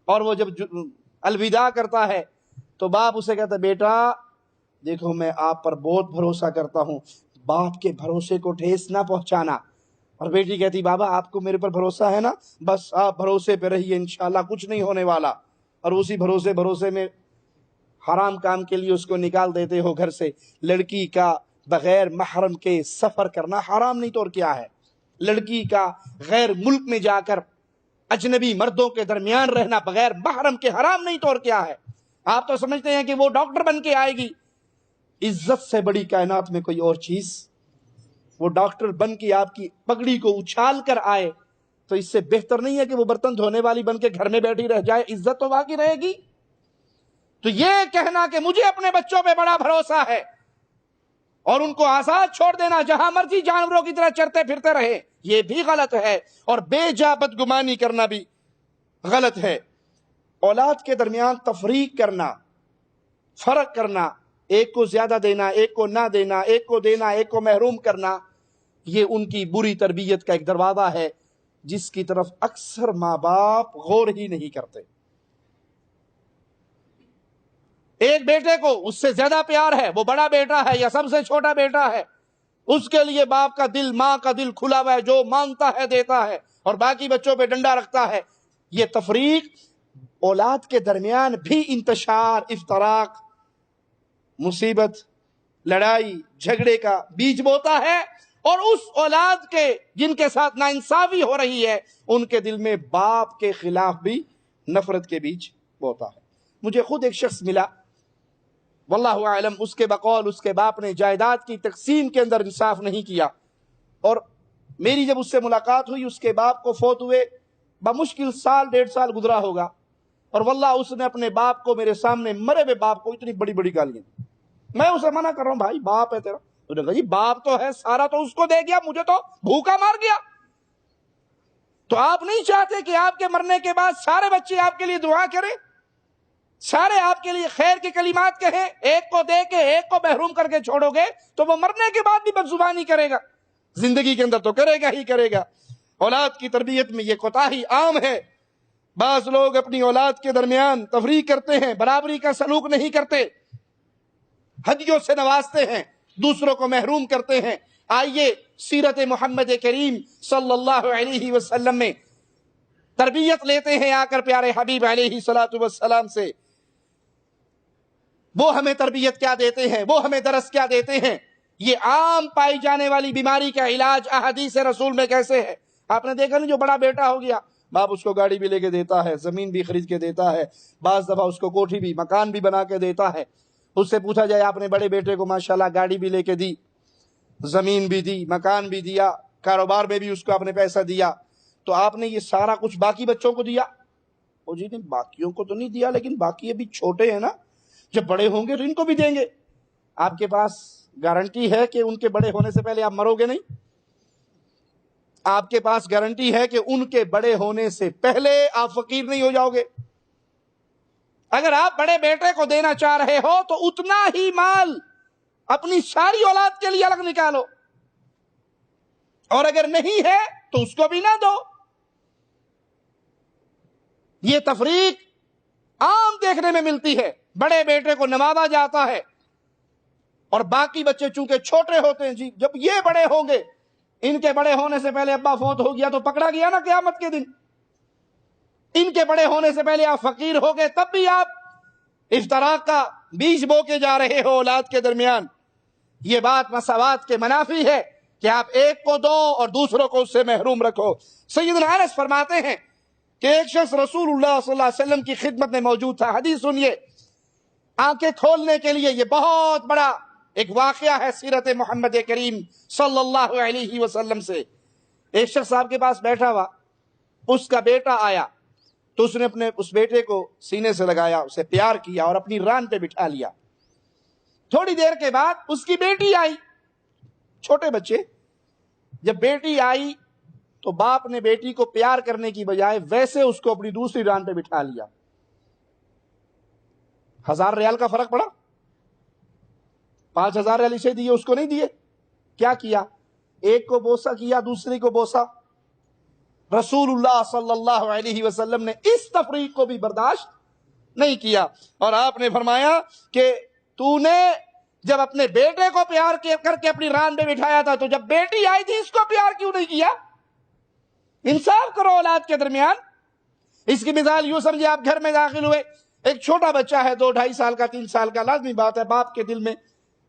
C: اور وہ جب الوداع کرتا ہے تو باپ اسے کہتا ہے بیٹا دیکھو میں آپ پر بہت بھروسہ کرتا ہوں، باپ کے بھروسے کو ٹھیس نہ پہنچانا. اور بیٹی کہتی بابا آپ کو میرے پر بھروسہ ہے نا، بس آپ بھروسے پہ رہیے، انشاءاللہ کچھ نہیں ہونے والا. اور اسی بھروسے میں حرام کام کے لیے اس کو نکال دیتے ہو گھر سے. لڑکی کا بغیر محرم کے سفر کرنا حرام نہیں تو اور کیا ہے؟ لڑکی کا غیر ملک میں جا کر اجنبی مردوں کے درمیان رہنا بغیر محرم کے حرام نہیں تو اور کیا ہے؟ آپ تو سمجھتے ہیں کہ وہ ڈاکٹر بن کے آئے گی. عزت سے بڑی کائنات میں کوئی اور چیز؟ وہ ڈاکٹر بن کے آپ کی پگڑی کو اچھال کر آئے تو اس سے بہتر نہیں ہے کہ وہ برتن دھونے والی بن کے گھر میں بیٹھی رہ جائے؟ عزت تو باقی رہے گی. تو یہ کہنا کہ مجھے اپنے بچوں پہ بڑا بھروسہ ہے اور ان کو آزاد چھوڑ دینا جہاں مرضی جانوروں کی طرح چرتے پھرتے رہے، یہ بھی غلط ہے. اور بے جا بدگمانی کرنا بھی غلط ہے. اولاد کے درمیان تفریق کرنا، فرق کرنا، ایک کو زیادہ دینا، ایک کو نہ دینا، ایک کو دینا ایک کو محروم کرنا، یہ ان کی بری تربیت کا ایک دروازہ ہے جس کی طرف اکثر ماں باپ غور ہی نہیں کرتے. ایک بیٹے کو اس سے زیادہ پیار ہے، وہ بڑا بیٹا ہے یا سب سے چھوٹا بیٹا ہے، اس کے لیے باپ کا دل، ماں کا دل کھلا ہوا ہے، جو مانگتا ہے دیتا ہے، اور باقی بچوں پہ ڈنڈا رکھتا ہے. یہ تفریق اولاد کے درمیان بھی انتشار، افتراق، مصیبت، لڑائی جھگڑے کا بیج بوتا ہے اور اس اولاد کے جن کے ساتھ ناانصافی ہو رہی ہے ان کے دل میں باپ کے خلاف بھی نفرت کے بیج بوتا ہے۔ مجھے خود ایک شخص ملا، واللہ اعلم، اس کے بقول اس کے باپ نے جائیداد کی تقسیم کے اندر انصاف نہیں کیا، اور میری جب اس سے ملاقات ہوئی اس کے باپ کو فوت ہوئے بمشکل سال 1.5 سال گزرا ہوگا، اور واللہ اس نے اپنے باپ کو میرے سامنے مرے ہوئے باپ کو اتنی بڑی بڑی گالیاں، میں اسے منع کر رہا ہوں بھائی باپ ہے تیرا، انہوں نے کہا جی باپ تو ہے، سارا تو اس کو دے گیا، مجھے تو بھوکا مار گیا۔ تو آپ نہیں چاہتے کہ آپ کے مرنے کے بعد سارے بچے آپ کے لیے دعا کریں، سارے آپ کے لیے خیر کے کلمات کہیں؟ ایک کو دے کے ایک کو محروم کر کے چھوڑو گے تو وہ مرنے کے بعد بھی بدزبانی کرے گا، زندگی کے اندر تو کرے گا ہی کرے گا۔ اولاد کی تربیت میں یہ کوتاہی عام ہے، بعض لوگ اپنی اولاد کے درمیان تفریق کرتے ہیں، برابری کا سلوک نہیں کرتے، ہدیوں سے نوازتے ہیں، دوسروں کو محروم کرتے ہیں۔ آئیے سیرت محمد کریم صلی اللہ علیہ وسلم میں تربیت لیتے ہیں آ کر پیارے حبیب علیہ الصلوۃ والسلام سے، وہ ہمیں تربیت کیا دیتے ہیں، وہ ہمیں درس کیا دیتے ہیں۔ یہ عام پائی جانے والی بیماری کا علاج احادیث رسول میں کیسے ہے؟ آپ نے دیکھا نہیں، جو بڑا بیٹا ہو گیا باپ اس کو گاڑی بھی لے کے دیتا ہے، زمین بھی خرید کے دیتا ہے، بعض دفعہ اس کو کوٹھی بھی مکان بھی بنا کے دیتا ہے۔ اس سے پوچھا جائے آپ نے بڑے بیٹے کو ماشاءاللہ گاڑی بھی لے کے دی، زمین بھی دی، مکان بھی دیا، کاروبار میں بھی اس کو آپ نے پیسہ دیا، تو آپ نے یہ سارا کچھ باقی بچوں کو دیا؟ وہ جی نہیں، باقیوں کو تو نہیں دیا، لیکن باقی ابھی چھوٹے ہیں نا، جب بڑے ہوں گے تو ان کو بھی دیں گے۔ آپ کے پاس گارنٹی ہے کہ ان کے بڑے ہونے سے پہلے آپ مرو گے نہیں؟ آپ کے پاس گارنٹی ہے کہ ان کے بڑے ہونے سے پہلے آپ فقیر نہیں ہو جاؤ گے؟ اگر آپ بڑے بیٹے کو دینا چاہ رہے ہو تو اتنا ہی مال اپنی ساری اولاد کے لیے الگ نکالو، اور اگر نہیں ہے تو اس کو بھی نہ دو۔ یہ تفریق عام دیکھنے میں ملتی ہے، بڑے بیٹے کو نوازا جاتا ہے اور باقی بچے چونکہ چھوٹے ہوتے ہیں، جی جب یہ بڑے ہوں گے، ان کے بڑے ہونے سے پہلے ابا فوت ہو گیا تو پکڑا گیا نا قیامت کے دن، ان کے بڑے ہونے سے پہلے آپ فقیر ہو گئے، تب بھی آپ افتراق کا بیج بو کے جا رہے ہو اولاد کے درمیان۔ یہ بات مساوات کے منافی ہے کہ آپ ایک کو دو اور دوسروں کو اس سے محروم رکھو۔ سیدنا انس فرماتے ہیں کہ ایک شخص رسول اللہ صلی اللہ علیہ وسلم کی خدمت میں موجود تھا، حدیث سنیے، آنکھیں کھولنے کے لیے یہ بہت بڑا ایک واقعہ ہے سیرت محمد کریم صلی اللہ علیہ وسلم سے۔ ایک شخص آپ کے پاس بیٹھا ہوا، اس کا بیٹا آیا تو اس نے اپنے اس بیٹے کو سینے سے لگایا، اسے پیار کیا اور اپنی ران پہ بٹھا لیا۔ تھوڑی دیر کے بعد اس کی بیٹی آئی، چھوٹے بچے، جب بیٹی آئی تو باپ نے بیٹی کو پیار کرنے کی بجائے ویسے اس کو اپنی دوسری ران پہ بٹھا لیا۔ 1000 ریال کا فرق پڑا، 5000 ریال اسے دیے، اس کو نہیں دیے۔ کیا کیا؟ ایک کو بوسا کیا، دوسری کو بوسا۔ رسول اللہ صلی اللہ علیہ وسلم نے اس تفریق کو بھی برداشت نہیں کیا، اور آپ نے فرمایا کہ تو نے جب اپنے بیٹے کو پیار کر کے اپنی ران پہ بٹھایا تھا تو جب بیٹی آئی تھی اس کو پیار کیوں نہیں کیا؟ انصاف کرو اولاد کے درمیان۔ اس کی مثال یوں سمجھے، آپ گھر میں داخل ہوئے، ایک چھوٹا بچہ ہے 2-2.5 سال کا، 3 سال کا، لازمی بات ہے باپ کے دل میں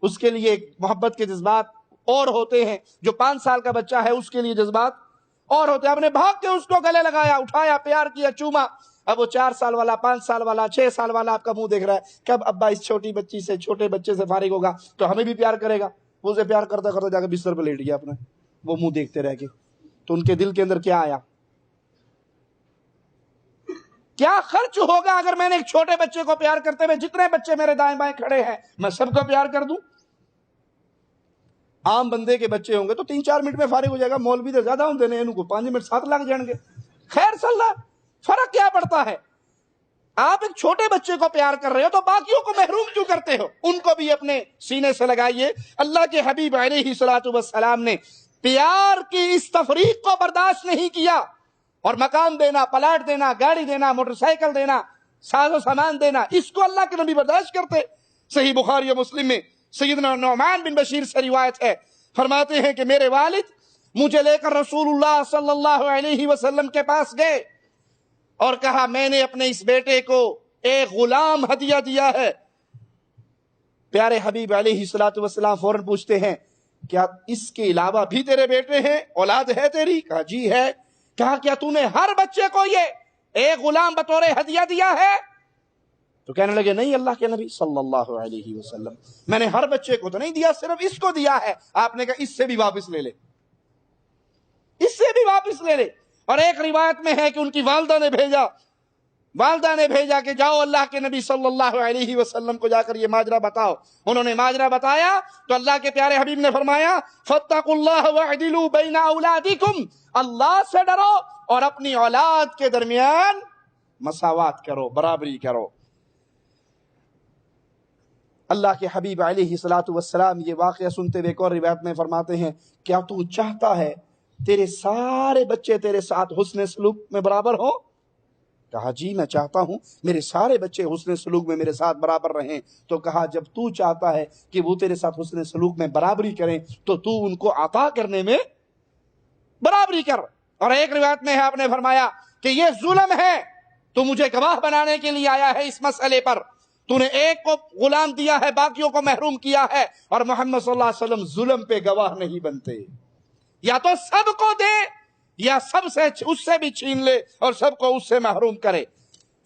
C: اس کے لیے محبت کے جذبات اور ہوتے ہیں، جو 5 سال کا بچہ ہے اس کے لیے جذبات اور ہوتے ہیں۔ آپ نے بھاگ کے اس کو گلے لگایا، اٹھایا، پیار کیا، چوما۔ اب وہ 4 سال والا، 5 سال والا، 6 سال والا آپ کا منہ دیکھ رہا ہے، کب ابا اس چھوٹی بچی سے، چھوٹے بچے سے فارغ ہوگا تو ہمیں بھی پیار کرے گا۔ وہ اسے پیار کرتا کرتا جا کے بستر پہ لیٹ گیا اپنے، وہ منہ دیکھتے رہ کے، تو ان کے دل کے اندر کیا آیا؟ کیا خرچ ہوگا اگر میں نے ایک چھوٹے بچے کو پیار کرتے ہوئے جتنے بچے میرے دائیں بائیں کھڑے ہیں میں سب کو پیار کر دوں؟ عام بندے کے بچے ہوں گے تو 3-4 منٹ میں فارغ ہو جائے گا، مولوی تو زیادہ ہوں دینے، ان کو 5 منٹ 7 لگ جائیں گے، خیر صلی اللہ، فرق کیا پڑتا ہے؟ آپ ایک چھوٹے بچے کو پیار کر رہے ہو تو باقیوں کو محروم کیوں کرتے ہو؟ ان کو بھی اپنے سینے سے لگائیے۔ اللہ کے حبیب علیہ الصلوۃ والسلام نے پیار کی اس تفریق کو برداشت نہیں کیا، اور مکان دینا، پلاٹ دینا، گاڑی دینا، موٹر سائیکل دینا، ساز و سامان دینا، اس کو اللہ کے نبی برداشت کرتے۔ صحیح بخاری و مسلم میں سیدنا نعمان بن بشیر سے روایت ہے، فرماتے ہیں کہ میرے والد مجھے لے کر رسول اللہ صلی اللہ علیہ وسلم کے پاس گئے اور کہا میں نے اپنے اس بیٹے کو ایک غلام ہدیہ دیا ہے۔ پیارے حبیب علیہ الصلوۃ والسلام فوراً پوچھتے ہیں کیا اس کے علاوہ بھی تیرے بیٹے ہیں، اولاد ہے تیری؟ کہا جی ہے۔ کہا کیا تو نے ہر بچے کو یہ ایک غلام بطور ہدیہ دیا ہے؟ تو کہنے لگے نہیں اللہ کے نبی صلی اللہ علیہ وسلم، میں نے ہر بچے کو تو نہیں دیا، صرف اس کو دیا ہے۔ آپ نے کہا اس سے بھی واپس لے لے، اس سے بھی واپس لے لے۔ اور ایک روایت میں ہے کہ ان کی والدہ نے بھیجا کہ جاؤ اللہ کے نبی صلی اللہ علیہ وسلم کو جا کر یہ ماجرا بتاؤ۔ انہوں نے ماجرا بتایا تو اللہ کے پیارے حبیب نے فرمایا فاتقوا اللہ واعدلوا بین اولادکم، اللہ سے ڈرو اور اپنی اولاد کے درمیان مساوات کرو، برابری کرو۔ اللہ کے حبیب علیہ الصلوۃ والسلام یہ واقعہ سنتے ہوئے ایک اور روایت میں فرماتے ہیں کیا تو چاہتا ہے تیرے سارے بچے تیرے ساتھ حسن سلوک میں برابر ہوں؟ کہا جی میں چاہتا ہوں میرے سارے بچے حسن سلوک میں میرے ساتھ برابر رہیں۔ تو کہا جب تو چاہتا ہے کہ وہ تیرے ساتھ حسن سلوک میں برابری کریں تو تو ان کو عطا کرنے میں برابری کر۔ اور ایک روایت میں ہے آپ نے فرمایا کہ یہ ظلم ہے، تو مجھے گواہ بنانے کے لیے آیا ہے اس مسئلے پر، تو نے ایک کو غلام دیا ہے باقیوں کو محروم کیا ہے، اور محمد صلی اللہ علیہ وسلم ظلم پہ گواہ نہیں بنتے، یا تو سب کو دے یا سب سے اس سے بھی چھین لے اور سب کو اس سے محروم کرے۔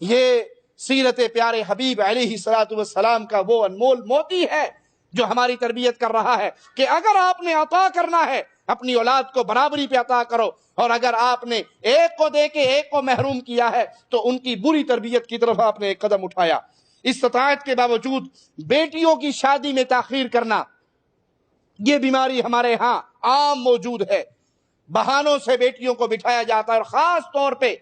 C: یہ سیرت پیارے حبیب علیہ الصلوۃ والسلام کا وہ انمول موتی ہے جو ہماری تربیت کر رہا ہے کہ اگر آپ نے عطا کرنا ہے اپنی اولاد کو برابری پہ عطا کرو، اور اگر آپ نے ایک کو دے کے ایک کو محروم کیا ہے تو ان کی بری تربیت کی طرف آپ نے ایک قدم اٹھایا۔ استطاعت کے باوجود بیٹیوں کی شادی میں تاخیر کرنا، یہ بیماری ہمارے ہاں عام موجود ہے۔ بہانوں سے بیٹیوں کو بٹھایا جاتا ہے، اور خاص طور پہ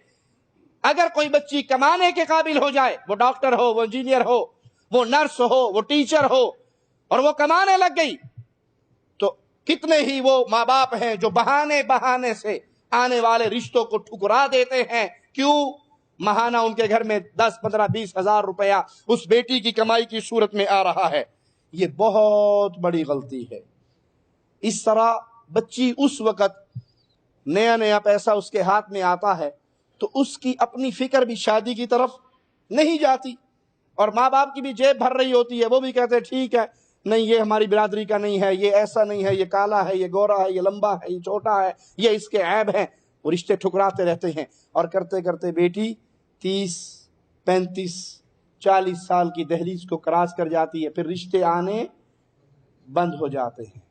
C: اگر کوئی بچی کمانے کے قابل ہو جائے، وہ ڈاکٹر ہو، وہ انجینئر ہو، وہ نرس ہو، وہ ٹیچر ہو، اور وہ کمانے لگ گئی، تو کتنے ہی وہ ماں باپ ہیں جو بہانے سے آنے والے رشتوں کو ٹھکرا دیتے ہیں۔ کیوں؟ ماہانہ ان کے گھر میں 10, 15, 20 ہزار روپیہ اس بیٹی کی کمائی کی صورت میں آ رہا ہے۔ یہ بہت بڑی غلطی ہے۔ اس طرح بچی اس وقت نیا پیسہ اس کے ہاتھ میں آتا ہے تو اس کی اپنی فکر بھی شادی کی طرف نہیں جاتی، اور ماں باپ کی بھی جیب بھر رہی ہوتی ہے، وہ بھی کہتے ہیں ٹھیک ہے، نہیں یہ ہماری برادری کا نہیں ہے، یہ ایسا نہیں ہے، یہ کالا ہے، یہ گورا ہے، یہ لمبا ہے، یہ چھوٹا ہے، یہ اس کے عیب ہیں، وہ رشتے ٹھکراتے رہتے ہیں۔ اور کرتے کرتے بیٹی 30, 35, 40 سال کی دہلیز کو کراس کر جاتی ہے، پھر رشتے آنے بند ہو جاتے ہیں۔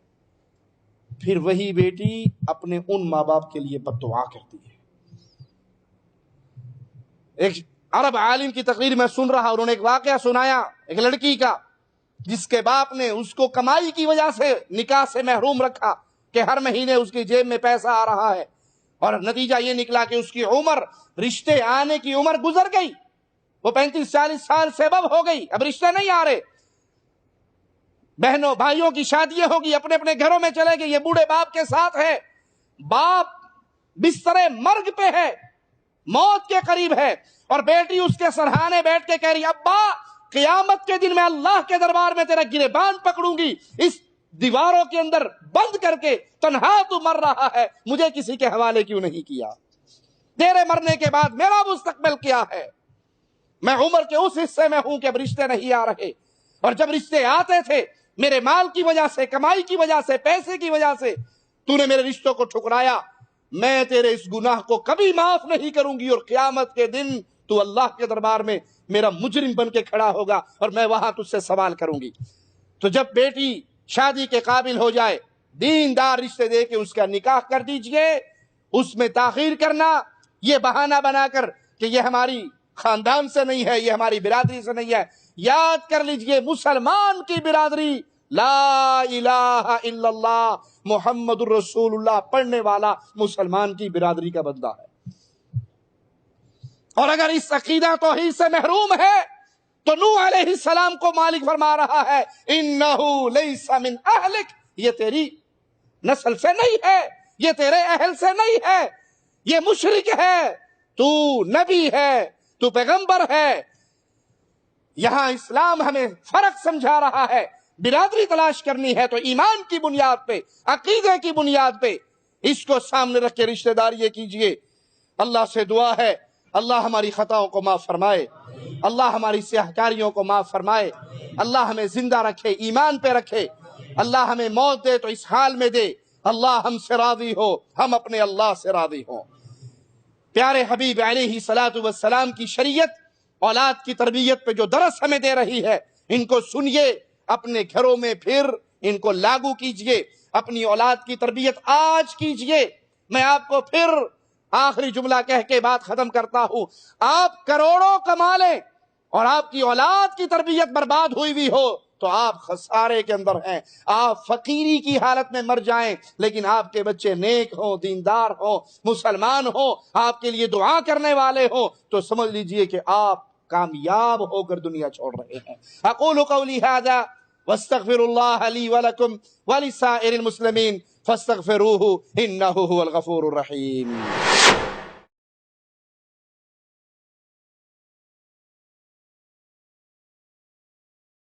C: پھر وہی بیٹی اپنے ان ماں باپ کے لیے بد دعا کرتی ہے۔ ایک عرب عالم کی تقریر میں سن رہا، انہوں نے ایک واقعہ سنایا ایک لڑکی کا جس کے باپ نے اس کو کمائی کی وجہ سے نکاح سے محروم رکھا کہ ہر مہینے اس کی جیب میں پیسہ آ رہا ہے، اور نتیجہ یہ نکلا کہ اس کی عمر، رشتے آنے کی عمر گزر گئی، وہ 35-40 سال سے اب ہو گئی، اب رشتے نہیں آ رہے، بہنوں بھائیوں کی شادیاں ہوگی، اپنے اپنے گھروں میں چلے گئے، یہ بوڑھے باپ کے ساتھ ہے، باپ بستر مرگ پہ ہے، موت کے قریب ہے، اور بیٹی اس کے سرہانے بیٹھ کے کہہ رہی ابا قیامت کے دن میں اللہ کے دربار میں تیرا گریبان پکڑوں گی، اس دیواروں کے اندر بند کر کے تنہا تو مر رہا ہے، مجھے کسی کے حوالے کیوں نہیں کیا؟ تیرے مرنے کے بعد میرا مستقبل کیا ہے؟ میں عمر کے اس حصے میں ہوں کہ اب رشتے نہیں آ رہے، اور جب رشتے آتے تھے میرے مال کی وجہ سے، کمائی کی وجہ سے، پیسے کی وجہ سے تو نے میرے رشتوں کو ٹھکرایا، میں تیرے اس گناہ کو کبھی معاف نہیں کروں گی، اور قیامت کے دن تو اللہ کے دربار میں میرا مجرم بن کے کھڑا ہوگا، اور میں وہاں تجھ سے سوال کروں گی۔ تو جب بیٹی شادی کے قابل ہو جائے، دیندار رشتے دے کے اس کا نکاح کر دیجئے۔ اس میں تاخیر کرنا، یہ بہانہ بنا کر کہ یہ ہماری خاندان سے نہیں ہے، یہ ہماری برادری سے نہیں ہے، یاد کر لیجئے مسلمان کی برادری لا الہ الا اللہ محمد الرسول اللہ پڑھنے والا مسلمان کی برادری کا بندہ ہے، اور اگر اس عقیدہ توحید سے محروم ہے تو نوح علیہ السلام کو مالک فرما رہا ہے انہو لیس من اہلک، یہ تیری نسل سے نہیں ہے، یہ تیرے اہل سے نہیں ہے، یہ مشرک ہے، تو نبی ہے، تو پیغمبر ہے۔ یہاں اسلام ہمیں فرق سمجھا رہا ہے، برادری تلاش کرنی ہے تو ایمان کی بنیاد پہ، عقیدے کی بنیاد پہ اس کو سامنے رکھ کے رشتہ داری کیجئے۔ اللہ سے دعا ہے اللہ ہماری خطاؤں کو معاف فرمائے، اللہ ہماری سیاہکاریوں کو معاف فرمائے، اللہ ہمیں زندہ رکھے، ایمان پہ رکھے، اللہ ہمیں موت دے تو اس حال میں دے اللہ ہم سے راضی ہو، ہم اپنے اللہ سے راضی ہوں۔ پیارے حبیب علیہ الصلوۃ والسلام کی شریعت اولاد کی تربیت پہ جو درس ہمیں دے رہی ہے، ان کو سنیے، اپنے گھروں میں پھر ان کو لاگو کیجئے، اپنی اولاد کی تربیت آج کیجئے۔ میں آپ کو پھر آخری جملہ کہہ کے بات ختم کرتا ہوں، آپ کروڑوں کما لیں اور آپ کی اولاد کی تربیت برباد ہوئی بھی ہو تو آپ خسارے کے اندر ہیں، آپ فقیری کی حالت میں مر جائیں لیکن آپ کے بچے نیک ہوں، دیندار ہوں، مسلمان ہوں، آپ کے لیے دعا کرنے والے ہوں تو سمجھ لیجئے کہ آپ کامیاب ہو کر دنیا چھوڑ رہے ہیں۔ اقول قولی ھذا واستغفر اللہ لی ولکم ولسائر المسلمین فاستغفروہ انہ هو الغفور الرحیم۔